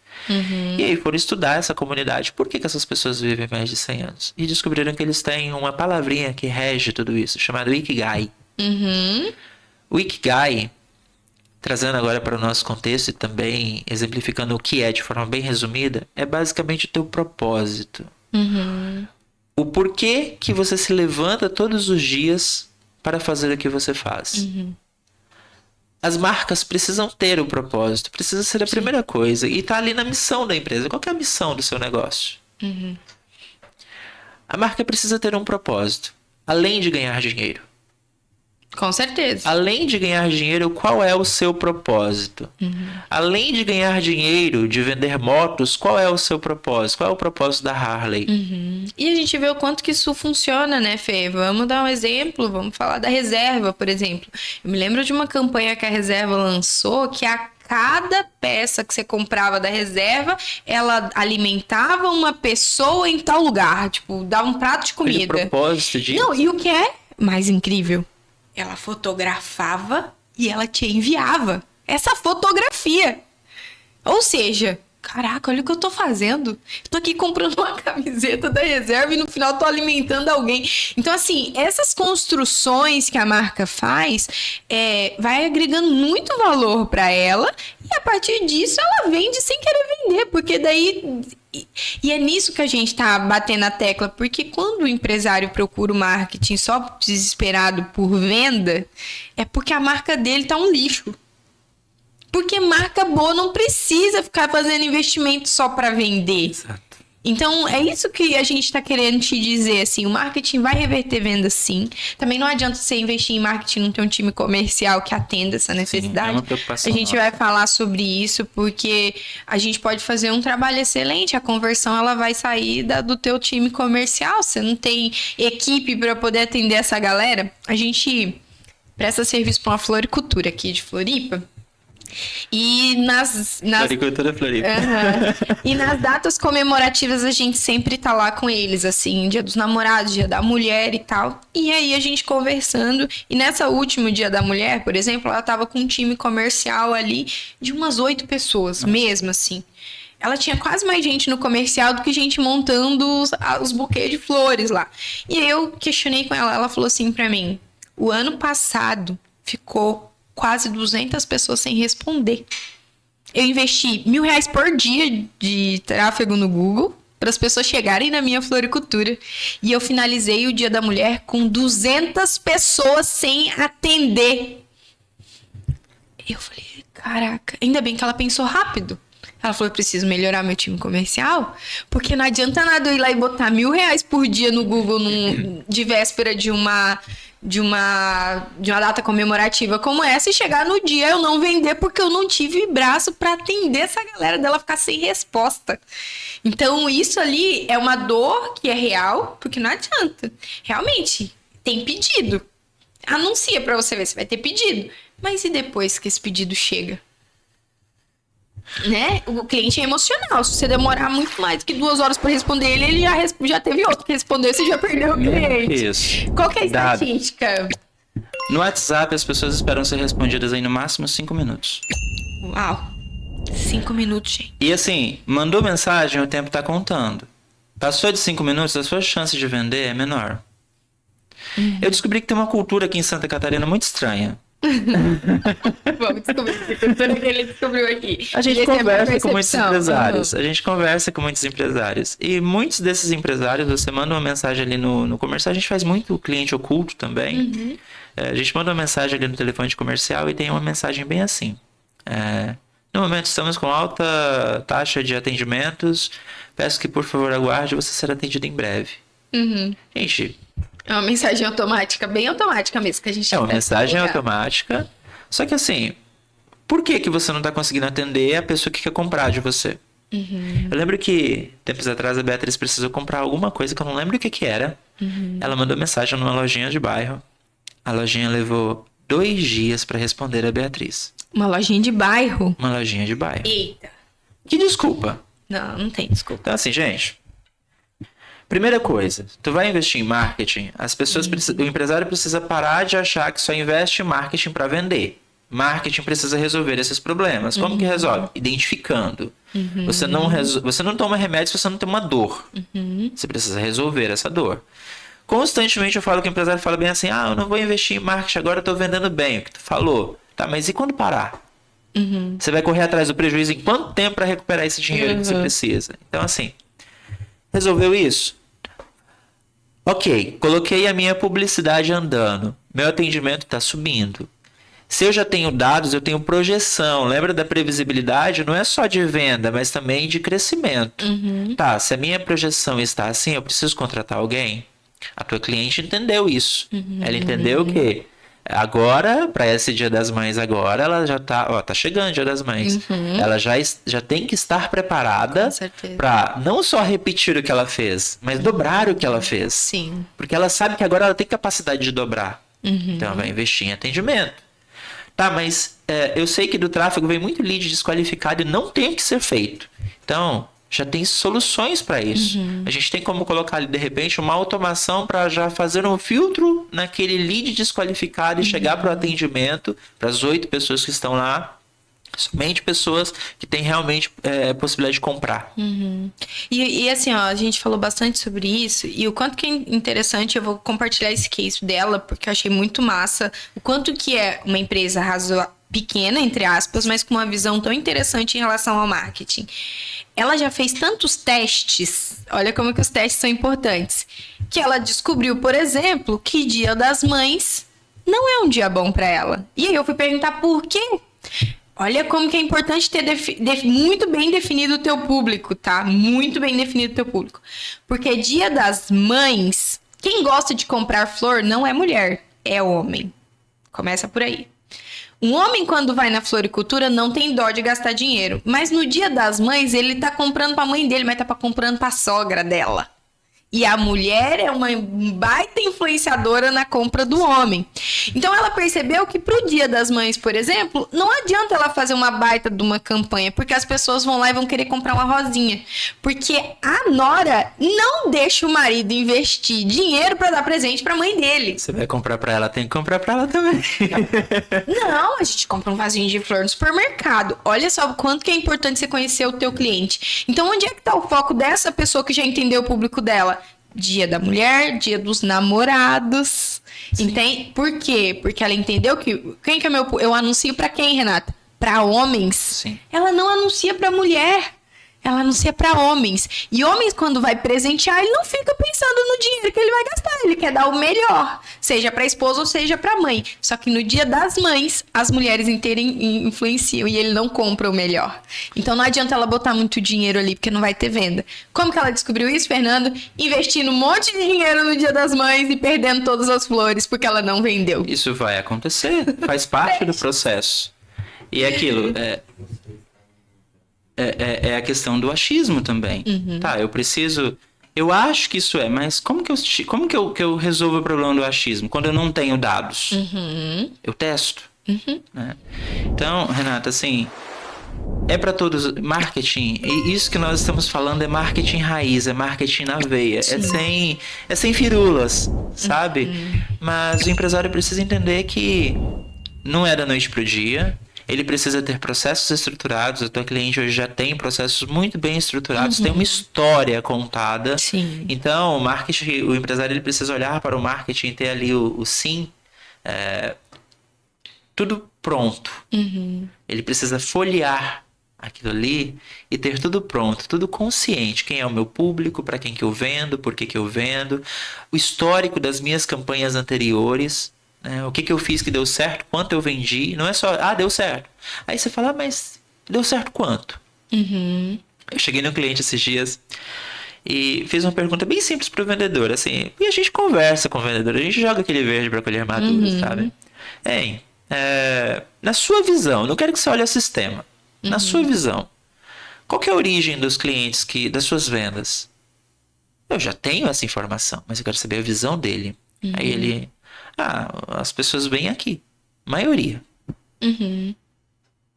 E aí foram estudar essa comunidade. Por que essas pessoas vivem mais de 100 anos? E descobriram que eles têm uma palavrinha que rege tudo isso, chamada Ikigai. O Ikigai, trazendo agora para o nosso contexto e também exemplificando o que é de forma bem resumida, é basicamente o teu propósito. O porquê que você se levanta todos os dias para fazer o que você faz. As marcas precisam ter o propósito, precisa ser a primeira coisa. E tá ali na missão da empresa. Qual que é a missão do seu negócio? A marca precisa ter um propósito, além de ganhar dinheiro. Com certeza. Além de ganhar dinheiro, qual é o seu propósito? Além de ganhar dinheiro, de vender motos, qual é o seu propósito? Qual é o propósito da Harley? E a gente vê o quanto que isso funciona, né, Fê? Vamos dar um exemplo, vamos falar da Reserva, por exemplo. Eu me lembro de uma campanha que a Reserva lançou, que a cada peça que você comprava da Reserva, ela alimentava uma pessoa em tal lugar. Tipo, dava um prato de comida. O propósito disso. Não, e o que é mais incrível? Ela fotografava e ela te enviava essa fotografia. Ou seja, caraca, olha o que eu tô fazendo. Eu tô aqui comprando uma camiseta da Reserva e no final tô alimentando alguém. Então, assim, essas construções que a marca faz, vai agregando muito valor para ela, e a partir disso ela vende sem querer vender, porque daí... E é nisso que a gente tá batendo a tecla, porque quando o empresário procura o marketing só desesperado por venda, é porque a marca dele tá um lixo. Porque marca boa não precisa ficar fazendo investimento só para vender. Exato. Então, é isso que a gente está querendo te dizer, assim, o marketing vai reverter vendas, sim. Também não adianta você investir em marketing e não ter um time comercial que atenda essa necessidade. Sim, é uma preocupação a gente vai falar sobre isso, porque a gente pode fazer um trabalho excelente, a conversão ela vai sair do teu time comercial, você não tem equipe para poder atender essa galera. A gente presta serviço para uma floricultura aqui de Floripa. E Floricultura Floripa. E nas datas comemorativas a gente sempre tá lá com eles, assim, Dia dos Namorados, Dia da Mulher e tal. E aí a gente conversando, e nessa última Dia da Mulher, por exemplo, ela tava com um time comercial ali de umas 8 pessoas, mesmo assim. Ela tinha quase mais gente no comercial do que gente montando os buquês de flores lá. E aí eu questionei com ela, ela falou assim pra mim: o ano passado ficou quase 200 pessoas sem responder. Eu investi R$1.000 por dia de tráfego no Google para as pessoas chegarem na minha floricultura. E eu finalizei o Dia da Mulher com 200 pessoas sem atender. Eu falei, caraca, ainda bem que ela pensou rápido. Ela falou, eu preciso melhorar meu time comercial, porque não adianta nada eu ir lá e botar R$1.000 por dia no Google de véspera de uma data comemorativa como essa e chegar no dia eu não vender porque eu não tive braço para atender essa galera dela ficar sem resposta. Então isso ali é uma dor que é real, porque não adianta. Realmente, tem pedido. Anuncia para você ver se vai ter pedido. Mas e depois que esse pedido chega? Né? O cliente é emocional. Se você demorar muito mais do que 2 horas para responder ele já teve outro que respondeu e você já perdeu o cliente. Isso. Qual que é a estatística? No WhatsApp, as pessoas esperam ser respondidas aí no máximo 5 minutos. Uau. 5 minutos, gente. E assim, mandou mensagem, o tempo tá contando. Passou de 5 minutos, a sua chance de vender é menor. Eu descobri que tem uma cultura aqui em Santa Catarina muito estranha. Vamos descobrir que cultura que ele descobriu aqui. A gente conversa com muitos empresários. Uhum. A gente conversa com muitos empresários. E muitos desses empresários, você manda uma mensagem ali no comercial. A gente faz muito cliente oculto também. Uhum. A gente manda uma mensagem ali no telefone de comercial e tem uma mensagem bem assim. No momento estamos com alta taxa de atendimentos. Peço que por favor aguarde, você será atendido em breve. Uhum. Gente... É uma mensagem automática, bem automática mesmo, que a gente... É uma mensagem automática. Só que assim, por que você não está conseguindo atender a pessoa que quer comprar de você? Uhum. Eu lembro que, tempos atrás, a Beatriz precisou comprar alguma coisa que eu não lembro o que era. Uhum. Ela mandou mensagem numa lojinha de bairro. A lojinha levou 2 dias para responder a Beatriz. Uma lojinha de bairro? Uma lojinha de bairro. Eita. Que desculpa. Não tem desculpa. Então assim, gente... Primeira coisa, tu vai investir em marketing, as pessoas o empresário precisa parar de achar que só investe em marketing para vender. Marketing precisa resolver esses problemas. Como que resolve? Identificando. Você não toma remédio se você não tem uma dor. Você precisa resolver essa dor. Constantemente eu falo que o empresário fala bem assim, eu não vou investir em marketing agora, eu tô vendendo bem, o que tu falou. Tá, mas e quando parar? Você vai correr atrás do prejuízo em quanto tempo para recuperar esse dinheiro que você precisa? Então assim, resolveu isso? Ok, coloquei a minha publicidade andando. Meu atendimento está subindo. Se eu já tenho dados, eu tenho projeção. Lembra da previsibilidade? Não é só de venda, mas também de crescimento. Tá, se a minha projeção está assim, eu preciso contratar alguém? A tua cliente entendeu isso. Ela entendeu que agora, para esse Dia das Mães agora, ela já tá chegando o Dia das Mães. Ela já tem que estar preparada para não só repetir o que ela fez, mas dobrar o que ela fez. Sim. Porque ela sabe que agora ela tem capacidade de dobrar. Então ela vai investir em atendimento. Tá, mas eu sei que do tráfego vem muito lead desqualificado e não tem o que ser feito. Então, já tem soluções para isso. A gente tem como colocar ali, de repente, uma automação para já fazer um filtro naquele lead desqualificado e chegar para o atendimento, para as 8 pessoas que estão lá, somente pessoas que têm realmente possibilidade de comprar. E assim, a gente falou bastante sobre isso, e o quanto que é interessante, eu vou compartilhar esse case dela, porque eu achei muito massa, o quanto que é uma empresa pequena, entre aspas, mas com uma visão tão interessante em relação ao marketing. Ela já fez tantos testes, olha como que os testes são importantes, que ela descobriu, por exemplo, que Dia das Mães não é um dia bom para ela. E aí eu fui perguntar por quê? Olha como que é importante ter muito bem definido o teu público, tá? Muito bem definido o teu público. Porque Dia das Mães, quem gosta de comprar flor não é mulher, é homem. Começa por aí. Um homem, quando vai na floricultura, não tem dó de gastar dinheiro. Mas no Dia das Mães, ele tá comprando pra mãe dele, mas tá comprando pra sogra dela. E a mulher é uma baita influenciadora na compra do homem. Então ela percebeu que pro Dia das Mães, por exemplo, não adianta ela fazer uma baita de uma campanha, porque as pessoas vão lá e vão querer comprar uma rosinha. Porque a nora não deixa o marido investir dinheiro para dar presente pra mãe dele. Você vai comprar pra ela, tem que comprar pra ela também. Não, a gente compra um vasinho de flor no supermercado. Olha só o quanto que é importante você conhecer o teu cliente. Então onde é que tá o foco dessa pessoa que já entendeu o público dela? Dia da mulher, dia dos namorados. Entende? Por quê? Porque ela entendeu que... Quem que é eu anuncio pra quem, Renata? Pra homens. Sim. Ela não anuncia pra mulher. ela anuncia para homens. E homens, quando vai presentear, ele não fica pensando no dinheiro que ele vai gastar. Ele quer dar o melhor, seja para a esposa ou seja para a mãe. Só que no Dia das Mães, as mulheres inteiras influenciam e ele não compra o melhor. Então não adianta ela botar muito dinheiro ali, porque não vai ter venda. Como que ela descobriu isso, Fernando? Investindo um monte de dinheiro no Dia das Mães e perdendo todas as flores, porque ela não vendeu. Isso vai acontecer, faz parte do processo. E é aquilo, é a questão do achismo também. Tá, eu acho que isso mas como que eu resolvo o problema do achismo? Quando eu não tenho dados, eu testo. Né? Então, Renata, assim, é para todos, marketing, e isso que nós estamos falando é marketing raiz, é marketing na veia, é sem firulas, sabe? Mas o empresário precisa entender que não é da noite pro dia. Ele precisa ter processos estruturados. A tua cliente hoje já tem processos muito bem estruturados, tem uma história contada. Sim. Então, o empresário ele precisa olhar para o marketing e ter ali o sim, tudo pronto. Ele precisa folhear aquilo ali e ter tudo pronto, tudo consciente. Quem é o meu público, para quem que eu vendo, por que eu vendo, o histórico das minhas campanhas anteriores. O que eu fiz que deu certo, quanto eu vendi. Não é só, deu certo. Aí você fala, mas deu certo quanto? Eu cheguei no cliente esses dias e fiz uma pergunta bem simples pro vendedor, assim. E a gente conversa com o vendedor, a gente joga aquele verde para colher maduro, sabe? Na sua visão, não quero que você olhe o sistema. Na sua visão, qual que é a origem dos clientes, das suas vendas? Eu já tenho essa informação, mas eu quero saber a visão dele. Aí ele... as pessoas vêm aqui. Maioria. Aí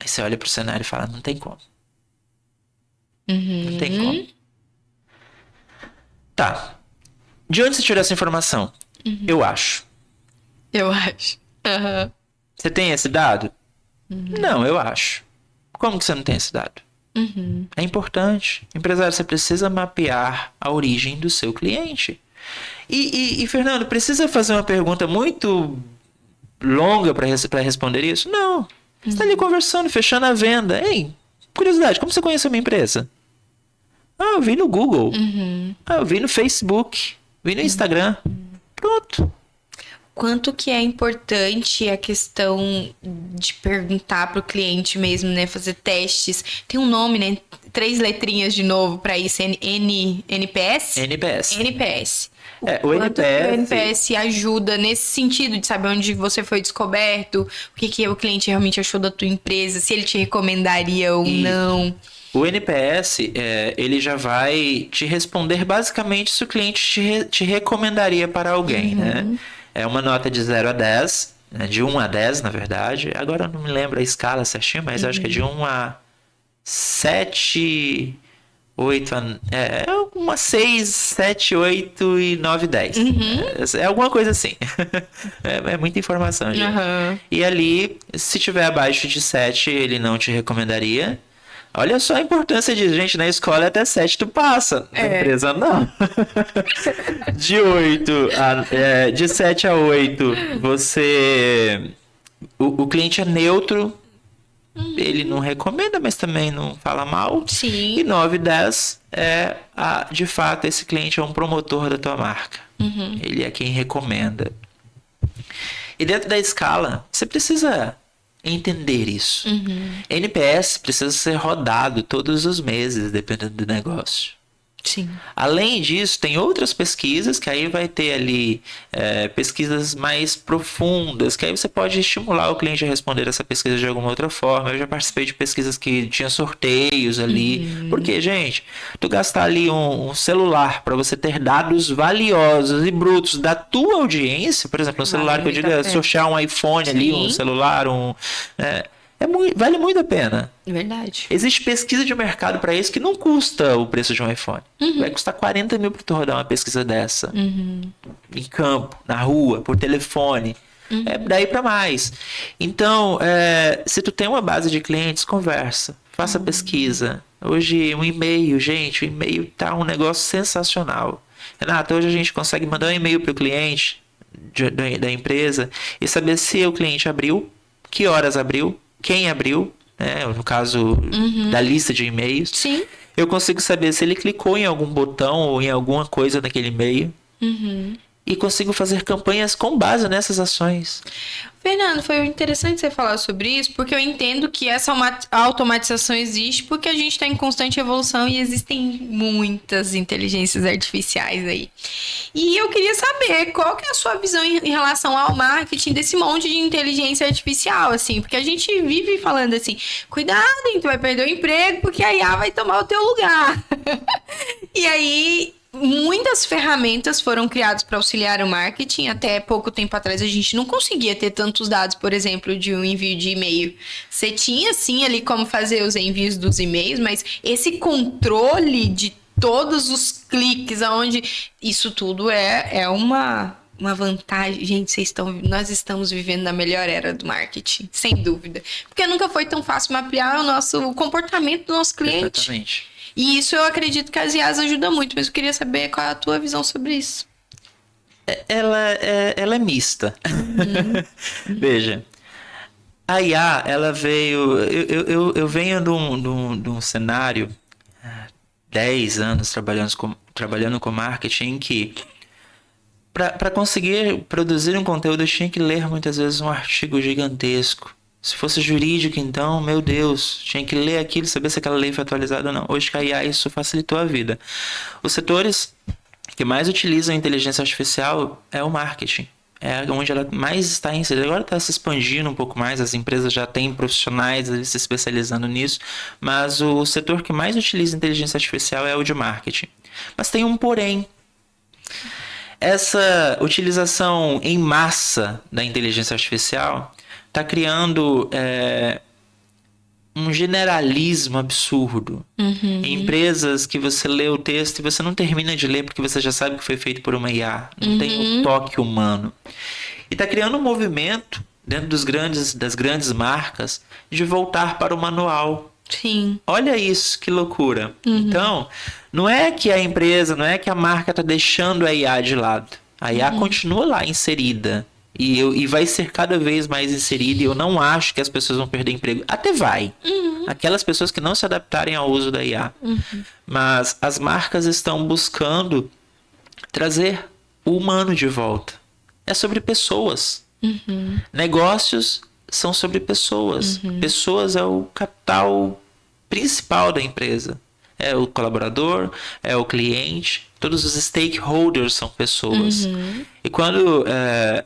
você olha pro cenário e fala, não tem como. Não tem como. Tá. De onde você tirou essa informação? Eu acho. Você tem esse dado? Não, eu acho. Como que você não tem esse dado? É importante. Empresário, você precisa mapear a origem do seu cliente. E Fernando, precisa fazer uma pergunta muito longa para responder isso? Não. Você está ali conversando, fechando a venda. Ei, curiosidade, como você conhece a minha empresa? Eu vi no Google. Eu vi no Facebook. Vi no Instagram. Pronto. Quanto que é importante a questão de perguntar para o cliente mesmo, né? Fazer testes. Tem um nome, né? 3 letrinhas de novo para isso. NPS? NPS. O NPS ajuda nesse sentido de saber onde você foi descoberto, o que o cliente realmente achou da tua empresa, se ele te recomendaria ou não. O NPS, ele já vai te responder basicamente se o cliente te recomendaria para alguém, né? É uma nota de 0 a 10, né? De 1 a 10, na verdade. Agora eu não me lembro a escala certinho, mas eu acho que é de 1 a 7... 8 uma 6, 7, 8 e 9, 10. É alguma coisa assim. É muita informação, gente. E ali, se tiver abaixo de 7, ele não te recomendaria. Olha só a importância disso, gente. Na escola até 7 tu passa. Na empresa não. De 7 a 8, você... O cliente é neutro. Ele não recomenda, mas também não fala mal. Sim. E 9 e 10 de fato, esse cliente é um promotor da tua marca. Ele é quem recomenda. E dentro da escala, você precisa entender isso. NPS precisa ser rodado todos os meses, dependendo do negócio. Sim. Além disso, tem outras pesquisas que aí vai ter ali pesquisas mais profundas, que aí você pode estimular o cliente a responder essa pesquisa de alguma outra forma. Eu já participei de pesquisas que tinha sorteios ali. Porque, gente, tu gastar ali um celular para você ter dados valiosos e brutos da tua audiência, por exemplo, um celular que eu digo sortear um iPhone ali, um celular, vale muito a pena. Verdade. Existe pesquisa de mercado para isso que não custa o preço de um iPhone. Vai custar 40 mil para tu rodar uma pesquisa dessa. Em campo, na rua, por telefone. Daí para mais. Então, se tu tem uma base de clientes, conversa. Faça pesquisa. Hoje, um e-mail, gente, o e-mail tá um negócio sensacional. Renato, hoje a gente consegue mandar um e-mail para o cliente da empresa e saber se o cliente abriu, que horas abriu, quem abriu, né? No caso da lista de e-mails. Sim. Eu consigo saber se ele clicou em algum botão ou em alguma coisa naquele e-mail. E consigo fazer campanhas com base nessas ações. Fernando, foi interessante você falar sobre isso, porque eu entendo que essa automatização existe porque a gente está em constante evolução e existem muitas inteligências artificiais aí. E eu queria saber qual que é a sua visão em relação ao marketing desse monte de inteligência artificial, assim, porque a gente vive falando assim, cuidado, hein, tu vai perder o emprego porque a IA vai tomar o teu lugar. E aí, muitas ferramentas foram criadas para auxiliar o marketing. Até pouco tempo atrás a gente não conseguia ter tantos dados, por exemplo, de um envio de e-mail. Você tinha sim ali como fazer os envios dos e-mails, mas esse controle de todos os cliques, aonde isso tudo é uma vantagem. Gente, nós estamos vivendo na melhor era do marketing, sem dúvida. Porque nunca foi tão fácil mapear o comportamento do nosso cliente. Exatamente. E isso eu acredito que as IAs ajudam muito, mas eu queria saber qual é a tua visão sobre isso. Ela é mista. Veja, a IA, ela veio... Eu venho de um cenário, 10 anos trabalhando com marketing, em que para conseguir produzir um conteúdo eu tinha que ler muitas vezes um artigo gigantesco. Se fosse jurídico, então, meu Deus, tinha que ler aquilo, saber se aquela lei foi atualizada ou não. Hoje, com a IA, isso facilitou a vida. Os setores que mais utilizam a inteligência artificial é o marketing. É onde ela mais está inserida. Agora está se expandindo um pouco mais, as empresas já têm profissionais se especializando nisso, mas o setor que mais utiliza inteligência artificial é o de marketing. Mas tem um porém. Essa utilização em massa da inteligência artificial está criando um generalismo absurdo. Em empresas que você lê o texto e você não termina de ler porque você já sabe que foi feito por uma IA. Não tem o toque humano. E está criando um movimento dentro das grandes marcas de voltar para o manual. Sim. Olha isso, que loucura. Então, não é que a empresa, não é que a marca está deixando a IA de lado. A IA continua lá inserida. E vai ser cada vez mais inserida. E eu não acho que as pessoas vão perder emprego. Até vai. Aquelas pessoas que não se adaptarem ao uso da IA. Mas as marcas estão buscando trazer o humano de volta. É sobre pessoas. Negócios são sobre pessoas. Pessoas é o capital principal da empresa. É o colaborador, é o cliente, todos os stakeholders são pessoas. E quando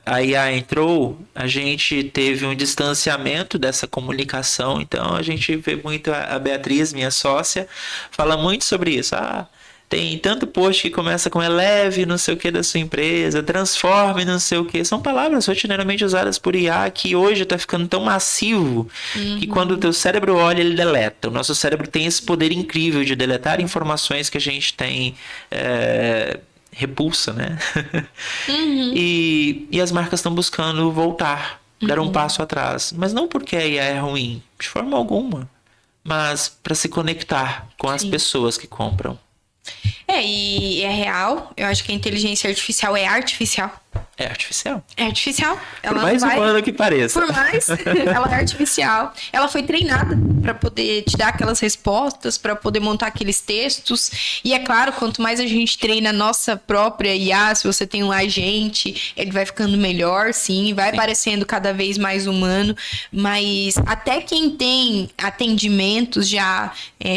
a IA entrou, a gente teve um distanciamento dessa comunicação. Então a gente vê muito a Beatriz, minha sócia, fala muito sobre isso. Tem tanto post que começa com eleve não sei o que da sua empresa, transforme não sei o que. São palavras rotineiramente usadas por IA que hoje está ficando tão massivo que quando o teu cérebro olha, ele deleta. O nosso cérebro tem esse poder incrível de deletar informações que a gente tem repulsa, né? E as marcas estão buscando voltar, dar um passo atrás. Mas não porque a IA é ruim, de forma alguma. Mas para se conectar com as pessoas que compram. E é real. Eu acho que a inteligência artificial é artificial. É artificial. É artificial. Ela Por mais humano que pareça. Por mais, ela é artificial. Ela foi treinada para poder te dar aquelas respostas, para poder montar aqueles textos. E é claro, quanto mais a gente treina a nossa própria IA, se você tem um agente, ele vai ficando melhor, sim, vai parecendo cada vez mais humano. Mas até quem tem atendimentos já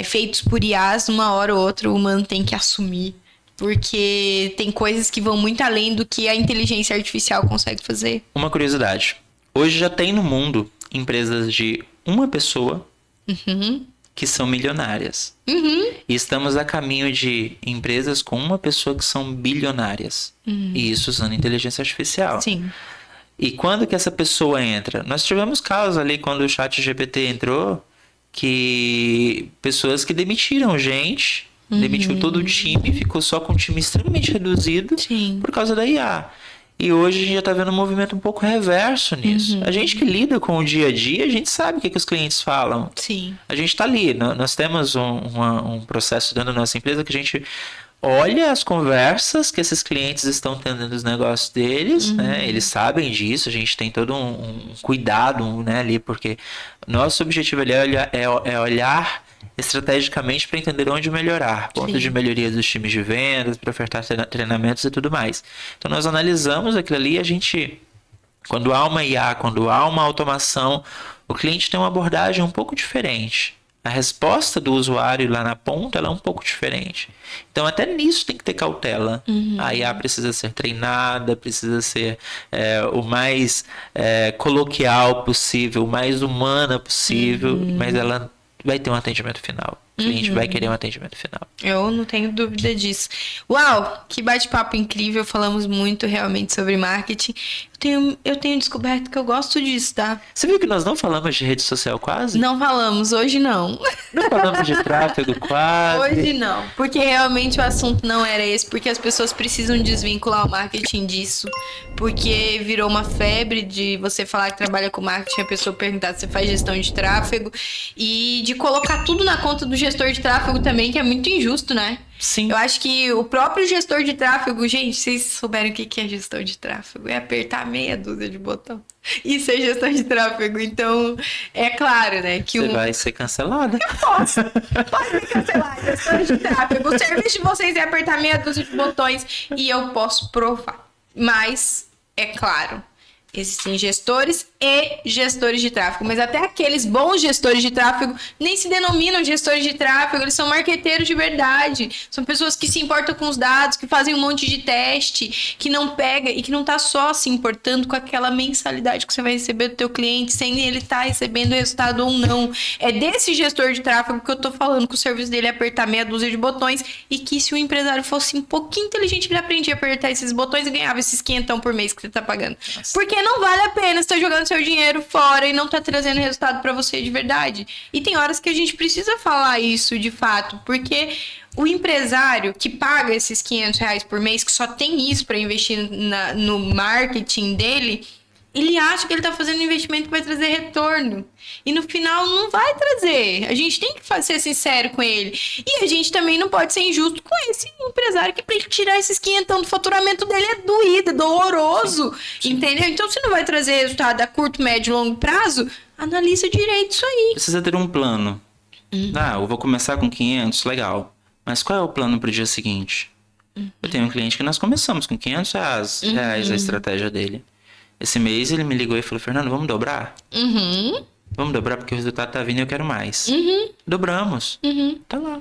feitos por IAs, uma hora ou outra o humano tem que assumir. Porque tem coisas que vão muito além do que a inteligência artificial consegue fazer. Uma curiosidade. Hoje já tem no mundo empresas de uma pessoa que são milionárias. E estamos a caminho de empresas com uma pessoa que são bilionárias. E isso usando inteligência artificial. Sim. E quando que essa pessoa entra? Nós tivemos casos ali quando o ChatGPT entrou, que pessoas que demitiram gente... Demitiu todo o time, ficou só com um time extremamente reduzido por causa da IA. E hoje a gente já está vendo um movimento um pouco reverso nisso. A gente que lida com o dia a dia, a gente sabe o que os clientes falam. Sim. A gente está ali. Nós temos um processo dentro da nossa empresa que a gente olha as conversas que esses clientes estão tendo nos negócios deles, né? Eles sabem disso, a gente tem todo um cuidado, né, ali, porque nosso objetivo ali é olhar estrategicamente para entender onde melhorar, pontos de melhoria dos times de vendas, para ofertar treinamentos e tudo mais. Então nós analisamos aquilo ali, a gente, quando há uma IA, quando há uma automação, o cliente tem uma abordagem um pouco diferente. A resposta do usuário lá na ponta ela é um pouco diferente. Então, até nisso tem que ter cautela. A IA precisa ser treinada, precisa ser o mais coloquial possível, o mais humana possível, mas ela vai ter um atendimento final. O cliente vai querer um atendimento final. Eu não tenho dúvida disso. Uau, que bate-papo incrível. Falamos muito realmente sobre marketing. Eu tenho descoberto que eu gosto disso, tá? Você viu que nós não falamos de rede social quase? Não falamos, hoje não. Não falamos de tráfego quase. Hoje não, porque realmente o assunto não era esse, porque as pessoas precisam desvincular o marketing disso, porque virou uma febre de você falar que trabalha com marketing, a pessoa perguntar se você faz gestão de tráfego, e de colocar tudo na conta do gestor de tráfego também, que é muito injusto, né? Sim. Eu acho que o próprio gestor de tráfego, gente, vocês souberem o que é gestão de tráfego, é apertar meia dúzia de botão. Isso é gestão de tráfego. Então, é claro, né? Que Você vai ser cancelada. Pode me cancelar, gestor de tráfego. O serviço de vocês é apertar meia dúzia de botões e eu posso provar. Mas, é claro, existem gestores e gestores de tráfego, mas até aqueles bons gestores de tráfego nem se denominam gestores de tráfego, eles são marqueteiros de verdade. São pessoas que se importam com os dados, que fazem um monte de teste, que não pega e que não tá só se importando com aquela mensalidade que você vai receber do teu cliente, sem ele estar recebendo resultado ou não. É desse gestor de tráfego que eu tô falando, que o serviço dele é apertar meia dúzia de botões e que se o empresário fosse um pouquinho inteligente, ele aprendia a apertar esses botões e ganhava esses quinhentão por mês que você tá pagando. Nossa. Porque não vale a pena, você tá jogando seu dinheiro fora e não tá trazendo resultado pra você de verdade. E tem horas que a gente precisa falar isso de fato, porque o empresário que paga esses R$500 por mês, que só tem isso pra investir no marketing dele, ele acha que ele tá fazendo um investimento que vai trazer retorno. E no final não vai trazer. A gente tem que ser sincero com ele. E a gente também não pode ser injusto com esse empresário que pra ele tirar esses quinhentão do faturamento dele é doído, é doloroso. Sim. Entendeu? Então, se não vai trazer resultado a curto, médio e longo prazo, analisa direito isso aí. Precisa ter um plano. Eu vou começar com 500, legal. Mas qual é o plano pro dia seguinte? Eu tenho um cliente que nós começamos com R$500 a estratégia dele. Esse mês ele me ligou e falou, Fernando, vamos dobrar? Vamos dobrar porque o resultado tá vindo e eu quero mais. Dobramos. Tá lá.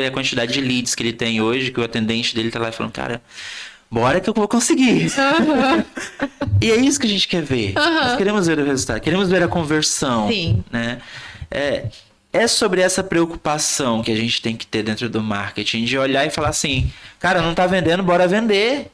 A quantidade de leads que ele tem hoje, que o atendente dele tá lá falando, cara, bora que eu vou conseguir. E é isso que a gente quer ver. Nós queremos ver o resultado, queremos ver a conversão. Sim. Né? É sobre essa preocupação que a gente tem que ter dentro do marketing, de olhar e falar assim, cara, não tá vendendo, bora vender.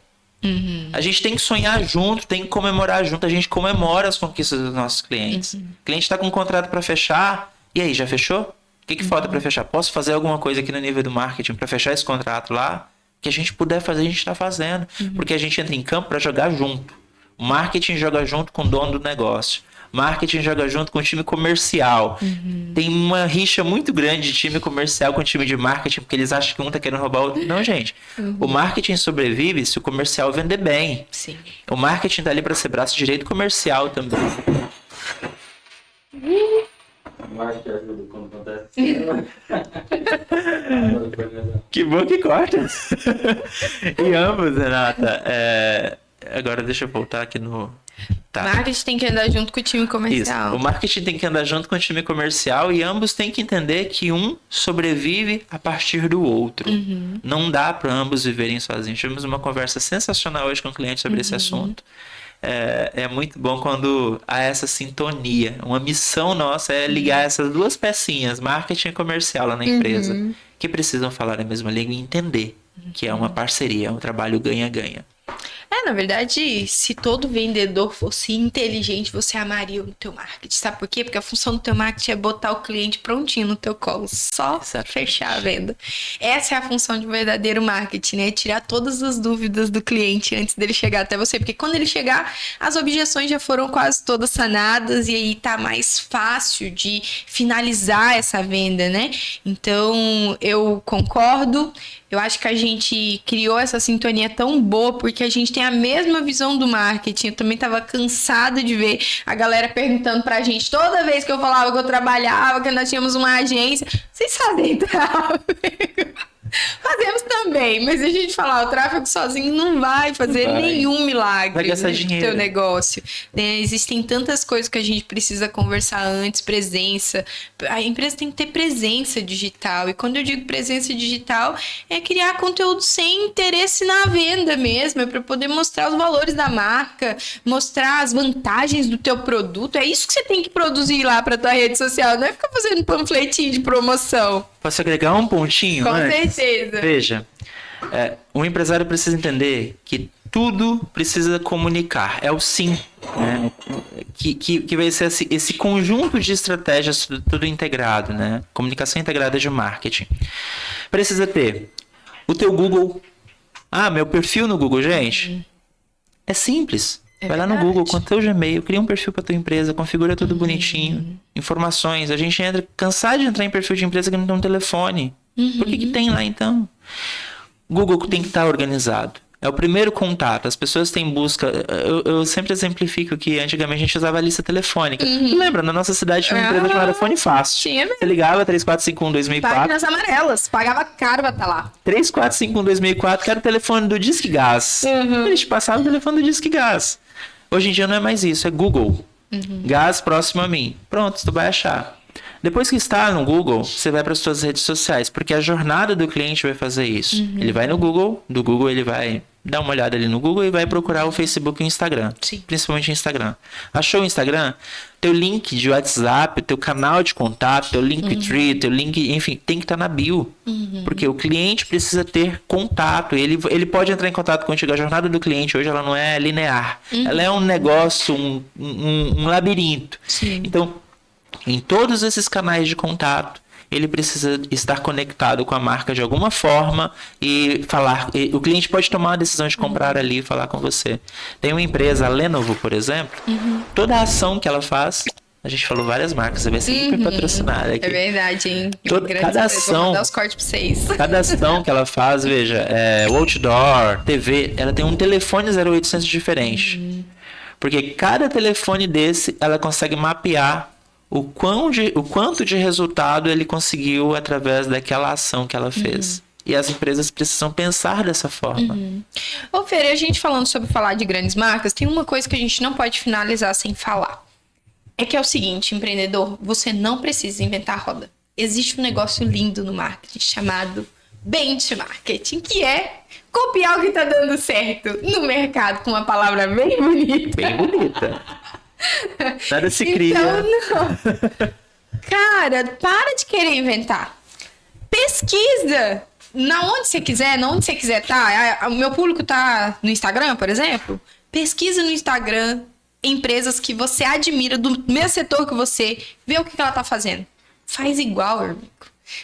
A gente tem que sonhar junto, tem que comemorar junto. A gente comemora as conquistas dos nossos clientes. O cliente está com um contrato para fechar. E aí, já fechou? O que falta para fechar? Posso fazer alguma coisa aqui no nível do marketing para fechar esse contrato lá? O que a gente puder fazer, a gente está fazendo. Porque a gente entra em campo para jogar junto. O marketing joga junto com o dono do negócio. Marketing joga junto com o time comercial. Tem uma rixa muito grande de time comercial com o time de marketing, porque eles acham que um tá querendo roubar o outro. Não, gente. O marketing sobrevive se o comercial vender bem. Sim. O marketing tá ali para ser braço direito comercial também. Que bom que corta. E ambos, Renata. Agora deixa eu voltar aqui no... Tá. O marketing tem que andar junto com o time comercial. Isso. O marketing tem que andar junto com o time comercial e ambos têm que entender que um sobrevive a partir do outro. Não dá para ambos viverem sozinhos. Tivemos uma conversa sensacional hoje com o cliente sobre esse assunto. É muito bom quando há essa sintonia. Uma missão nossa é ligar essas duas pecinhas, marketing e comercial lá na empresa, que precisam falar a mesma língua e entender que é uma parceria, é um trabalho ganha-ganha. Na verdade, se todo vendedor fosse inteligente, você amaria o teu marketing. Sabe por quê? Porque a função do teu marketing é botar o cliente prontinho no teu colo. Só fechar a venda. Essa é a função de um verdadeiro marketing, né? Tirar todas as dúvidas do cliente antes dele chegar até você. Porque quando ele chegar, as objeções já foram quase todas sanadas e aí tá mais fácil de finalizar essa venda, né? Então, eu concordo. Eu acho que a gente criou essa sintonia tão boa porque a gente tem a mesma visão do marketing. Eu também tava cansada de ver a galera perguntando pra gente, toda vez que eu falava que eu trabalhava, que nós tínhamos uma agência, vocês fazem tráfego? Fazemos também, mas a gente falar, o tráfego sozinho não vai fazer nenhum milagre. Vai gastar dinheiro. No teu negócio. Existem tantas coisas que a gente precisa conversar antes, presença. A empresa tem que ter presença digital. E quando eu digo presença digital, é criar conteúdo sem interesse na venda mesmo. É para poder mostrar os valores da marca, mostrar as vantagens do teu produto. É isso que você tem que produzir lá para tua rede social. Não é ficar fazendo panfletinho de promoção. Posso agregar um pontinho? Com certeza. Veja, um empresário precisa entender que tudo precisa comunicar. É o sim, né? Que vai ser esse conjunto de estratégias, tudo integrado, né? Comunicação integrada de marketing. Precisa ter o teu Google. Meu perfil no Google, gente. É simples. Vai lá no Google, com o teu Gmail, cria um perfil para tua empresa, configura tudo bonitinho, informações. A gente cansado de entrar em perfil de empresa que não tem um telefone. Por que tem lá, então? Google tem que estar organizado. É o primeiro contato. As pessoas têm busca... Eu sempre exemplifico que antigamente a gente usava a lista telefônica. Lembra? Na nossa cidade tinha uma empresa chamada Fone Fácil. Tinha mesmo. Você ligava 3451-2004. Páginas amarelas. Pagava caro pra estar lá. 3451-2004, que era o telefone do Disque Gás. Eles passavam o telefone do Disque Gás. Hoje em dia não é mais isso, é Google. Gás próximo a mim. Pronto, tu vai achar. Depois que está no Google, você vai para as suas redes sociais, porque a jornada do cliente vai fazer isso. Ele vai no Google, do Google ele vai dar uma olhada ali no Google e vai procurar o Facebook e o Instagram. Sim. Principalmente o Instagram. Achou o Instagram? Teu link de WhatsApp, teu canal de contato, teu Linktree, teu link, enfim, tem que estar na bio. Porque o cliente precisa ter contato. Ele pode entrar em contato contigo. A jornada do cliente hoje ela não é linear. Ela é um negócio, um labirinto. Sim. Então, em todos esses canais de contato, ele precisa estar conectado com a marca de alguma forma e falar. O cliente pode tomar a decisão de comprar ali e falar com você. Tem uma empresa, a Lenovo, por exemplo, toda a ação que ela faz, a gente falou várias marcas, você vai ser hiper patrocinada aqui. É verdade, hein? Cada ação, vou mandar os cortes pra vocês. Cada ação que ela faz, veja, o outdoor, TV, ela tem um telefone 0800 diferente. Porque cada telefone desse, ela consegue mapear o quanto de resultado ele conseguiu através daquela ação que ela fez. E as empresas precisam pensar dessa forma. Ô, Fer, a gente falando sobre falar de grandes marcas, tem uma coisa que a gente não pode finalizar sem falar. É que é o seguinte, empreendedor, você não precisa inventar a roda. Existe um negócio lindo no marketing chamado benchmarking, que é copiar o que está dando certo no mercado, com uma palavra bem bonita. Bem bonita. Nada se cria. Então, não. Cara, para de querer inventar. Pesquisa na onde você quiser, tá? O meu público tá no Instagram, por exemplo. Pesquisa no Instagram empresas que você admira do mesmo setor que você, vê o que ela tá fazendo. Faz igual, amigo.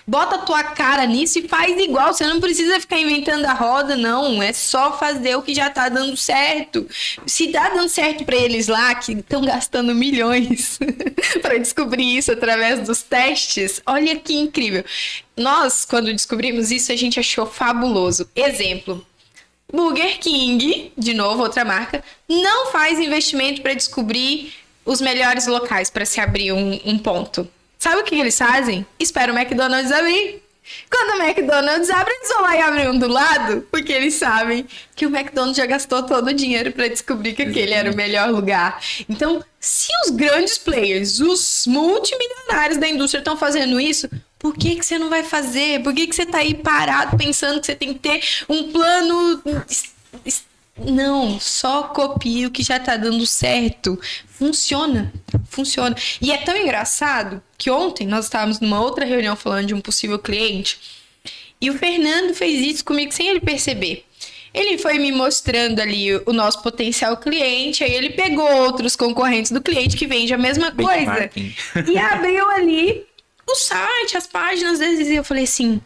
Bota a tua cara nisso e faz igual. Você não precisa ficar inventando a roda, não. É só fazer o que já tá dando certo. Se tá dando certo pra eles lá, que estão gastando milhões pra descobrir isso através dos testes, olha que incrível. Nós, quando descobrimos isso, a gente achou fabuloso. Exemplo. Burger King, de novo, outra marca, não faz investimento para descobrir os melhores locais para se abrir um ponto. Sabe o que eles fazem? Espera o McDonald's abrir. Quando o McDonald's abre, eles vão lá e abrem um do lado, porque eles sabem que o McDonald's já gastou todo o dinheiro para descobrir que aquele era o melhor lugar. Então, se os grandes players, os multimilionários da indústria estão fazendo isso, por que você não vai fazer? Por que você tá aí parado pensando que você tem que ter um plano... Não, só copie o que já tá dando certo. Funciona. E é tão engraçado que ontem nós estávamos numa outra reunião falando de um possível cliente e o Fernando fez isso comigo sem ele perceber. Ele foi me mostrando ali o nosso potencial cliente, aí ele pegou outros concorrentes do cliente que vende a mesma coisa e abriu ali o site, as páginas deles, e eu falei assim,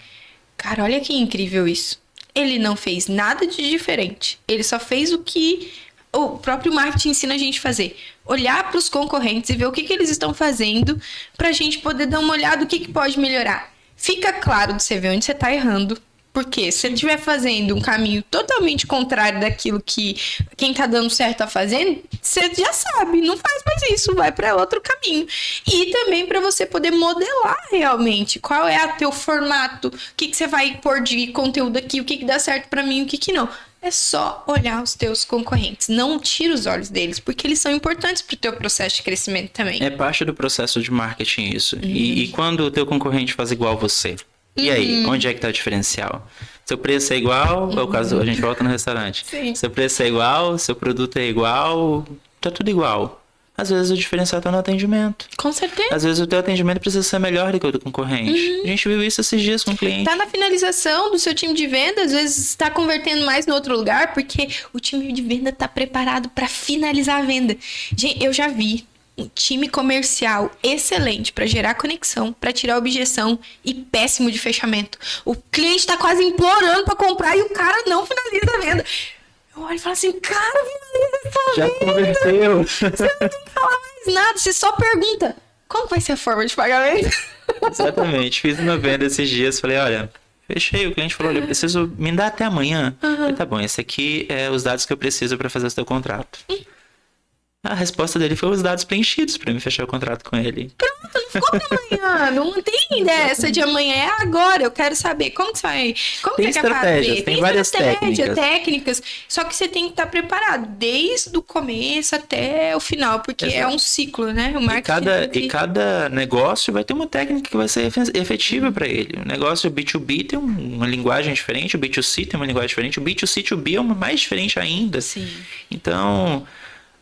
cara, olha que incrível isso. Ele não fez nada de diferente. Ele só fez o que o próprio marketing ensina a gente a fazer. Olhar para os concorrentes e ver o que eles estão fazendo para a gente poder dar uma olhada no que pode melhorar. Fica claro de você ver onde você está errando Porque se você estiver fazendo um caminho totalmente contrário daquilo que quem tá dando certo tá fazendo, você já sabe, não faz mais isso, vai para outro caminho. E também para você poder modelar realmente qual é o teu formato, o que você vai pôr de conteúdo aqui, o que dá certo para mim, o que não. É só olhar os teus concorrentes. Não tira os olhos deles, porque eles são importantes pro teu processo de crescimento também. É parte do processo de marketing isso. E quando o teu concorrente faz igual você? E aí, onde é que tá o diferencial? Seu preço é igual, é o caso, a gente volta no restaurante. Sim. Seu preço é igual, seu produto é igual, tá tudo igual. Às vezes o diferencial tá no atendimento. Com certeza. Às vezes o teu atendimento precisa ser melhor do que o do concorrente. A gente viu isso esses dias com o cliente. Tá na finalização do seu time de venda, às vezes está convertendo mais no outro lugar, porque o time de venda tá preparado para finalizar a venda. Gente, eu já vi um time comercial excelente para gerar conexão, para tirar objeção e péssimo de fechamento. O cliente tá quase implorando para comprar e o cara não finaliza a venda. Eu olho e falo assim, cara, finaliza essa Já venda. converteu. Você não tem que falar mais nada, você só pergunta, como vai ser a forma de pagamento? Exatamente. Fiz uma venda esses dias, falei, olha, fechei. O cliente falou, olha, eu preciso, me dá até amanhã. Falei, tá bom, esse aqui é os dados que eu preciso para fazer o seu contrato. A resposta dele foi os dados preenchidos para me fechar o contrato com ele. Pronto, não ficou pra amanhã. Não tem dessa de amanhã, é agora. Eu quero saber como que você vai. Como Tem que você quer estratégias, fazer? tem várias técnicas. Só que você tem que estar preparado desde o começo até o final, porque é um ciclo, né? O marketing. E cada negócio vai ter uma técnica que vai ser efetiva para ele. O negócio B2B tem uma linguagem diferente, o B2C tem uma linguagem diferente, o B2C2B é uma mais diferente ainda. Sim. Então,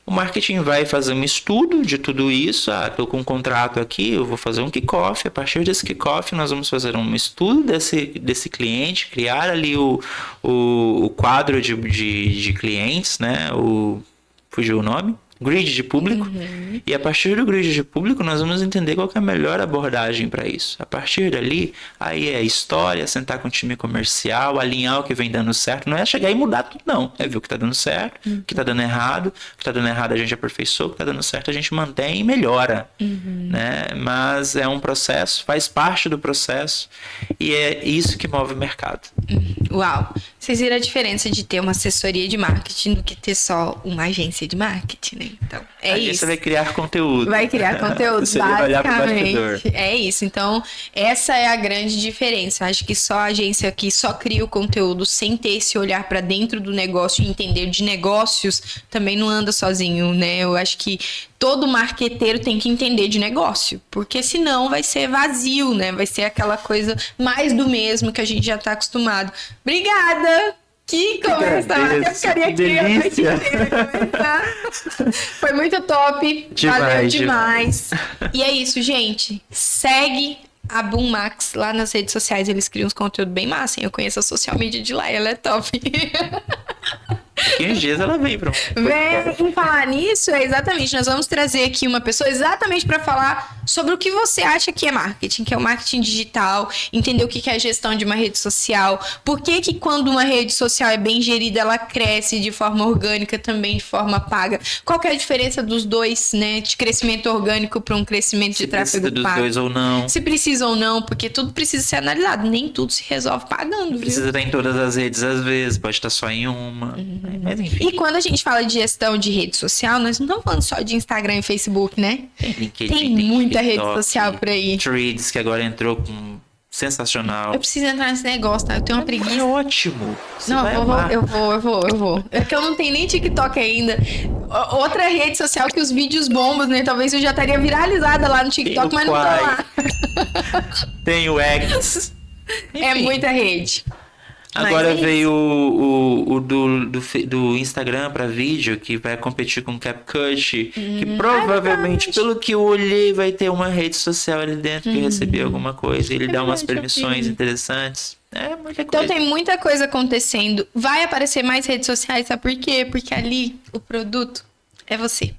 o marketing vai fazer um estudo de tudo isso. Ah, estou com um contrato aqui, eu vou fazer um kickoff. A partir desse kickoff, nós vamos fazer um estudo desse cliente, criar ali o quadro de clientes, né? Fugiu o nome? Grid de público. E a partir do grid de público, nós vamos entender qual que é a melhor abordagem para isso. A partir dali, aí é a história, sentar com o time comercial, alinhar o que vem dando certo. Não é chegar e mudar tudo, não. É ver o que está dando certo, o que está dando errado. O que está dando errado a gente aperfeiçoa, o que está dando certo a gente mantém e melhora. Né? Mas é um processo, faz parte do processo e é isso que move o mercado. Uau! Vocês viram a diferença de ter uma assessoria de marketing do que ter só uma agência de marketing, né? Então, é isso. Você vai criar conteúdo. Vai criar conteúdo, Você vai olhar pro bastidor. É isso. Então, essa é a grande diferença. Acho que só a agência que só cria o conteúdo sem ter esse olhar para dentro do negócio e entender de negócios também não anda sozinho, né? Eu acho que todo marqueteiro tem que entender de negócio, porque senão vai ser vazio, né? Vai ser aquela coisa mais do mesmo que a gente já tá acostumado. Obrigada! Que conversa! Eu ficaria aqui a noite inteira conversar. Foi muito top. Valeu demais. E é isso, gente. Segue a Boom Max lá nas redes sociais. Eles criam uns conteúdos bem massa, hein? Eu conheço a social media de lá, ela é top. Daqui uns dias ela vem, pronto. Vem falar nisso, exatamente. Nós vamos trazer aqui uma pessoa exatamente para falar sobre o que você acha que é marketing, que é o marketing digital, entender o que é a gestão de uma rede social, por que quando uma rede social é bem gerida, ela cresce de forma orgânica, também de forma paga. Qual que é a diferença dos dois, né? De crescimento orgânico para um crescimento de tráfego pago. Se precisa dos dois ou não. Se precisa ou não, porque tudo precisa ser analisado. Nem tudo se resolve pagando, Precisa estar em todas as redes às vezes, pode estar só em uma. Mas enfim. E quando a gente fala de gestão de rede social, nós não estamos falando só de Instagram e Facebook, né? Tem LinkedIn, tem muita TikTok, rede social por aí. Threads, que agora entrou com sensacional. Eu preciso entrar nesse negócio, tá? Eu tenho uma preguiça. É ótimo. Você Não, vai eu amar. vou. É que eu não tenho nem TikTok ainda. Outra rede social que os vídeos bombam, né? Talvez eu já estaria viralizada lá no TikTok, mas não tô lá. Tem o X. É muita rede. Agora Mas é veio o do Instagram para vídeo, que vai competir com o CapCut, que provavelmente, pelo que eu olhei, vai ter uma rede social ali dentro que receber alguma coisa. Ele dá umas permissões interessantes. É muita coisa. Então tem muita coisa acontecendo. Vai aparecer mais redes sociais, sabe por quê? Porque ali o produto é você.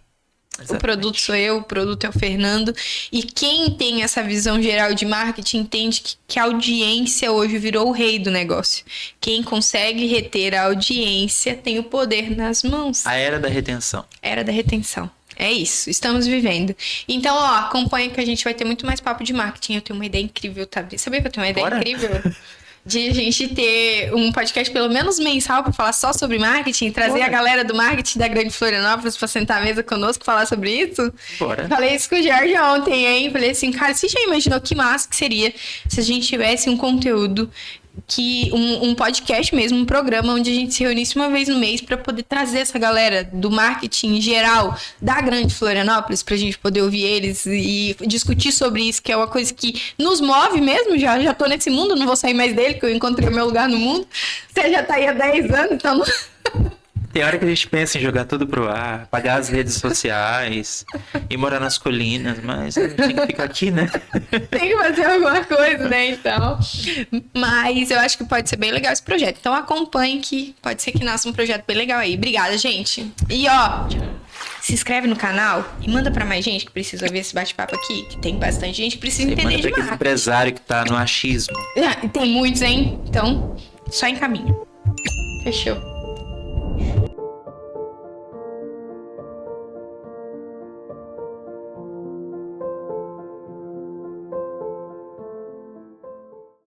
Exatamente. O produto sou eu, o produto é o Fernando. E quem tem essa visão geral de marketing entende que a audiência hoje virou o rei do negócio. Quem consegue reter a audiência tem o poder nas mãos. A era da retenção. Era da retenção. É isso, estamos vivendo. Então, ó, acompanha que a gente vai ter muito mais papo de marketing. Eu tenho uma ideia incrível, tá? Sabia que eu tenho uma ideia incrível? de a gente ter um podcast pelo menos mensal para falar só sobre marketing, trazer a galera do marketing da Grande Florianópolis para sentar à mesa conosco e falar sobre isso? Bora. Falei isso com o Jorge ontem, hein? Falei assim, cara, você já imaginou que massa que seria se a gente tivesse um conteúdo que um podcast mesmo, um programa onde a gente se reunisse uma vez no mês para poder trazer essa galera do marketing em geral da Grande Florianópolis pra gente poder ouvir eles e discutir sobre isso, que é uma coisa que nos move mesmo. Já tô nesse mundo, não vou sair mais dele, que eu encontrei o meu lugar no mundo. Você já tá aí há 10 anos, então Tem hora que a gente pensa em jogar tudo pro ar, pagar as redes sociais e morar nas colinas, mas a gente tem que ficar aqui, né? tem que fazer alguma coisa, né? Então. Mas eu acho que pode ser bem legal esse projeto. Então acompanhe que pode ser que nasça um projeto bem legal aí. Obrigada, gente. E ó, se inscreve no canal e manda pra mais gente que precisa ver esse bate-papo aqui, que tem bastante gente que precisa entender Manda de pra aquele marketing. empresário que tá no achismo. Tem muitos, hein? Então, só encaminha. Fechou.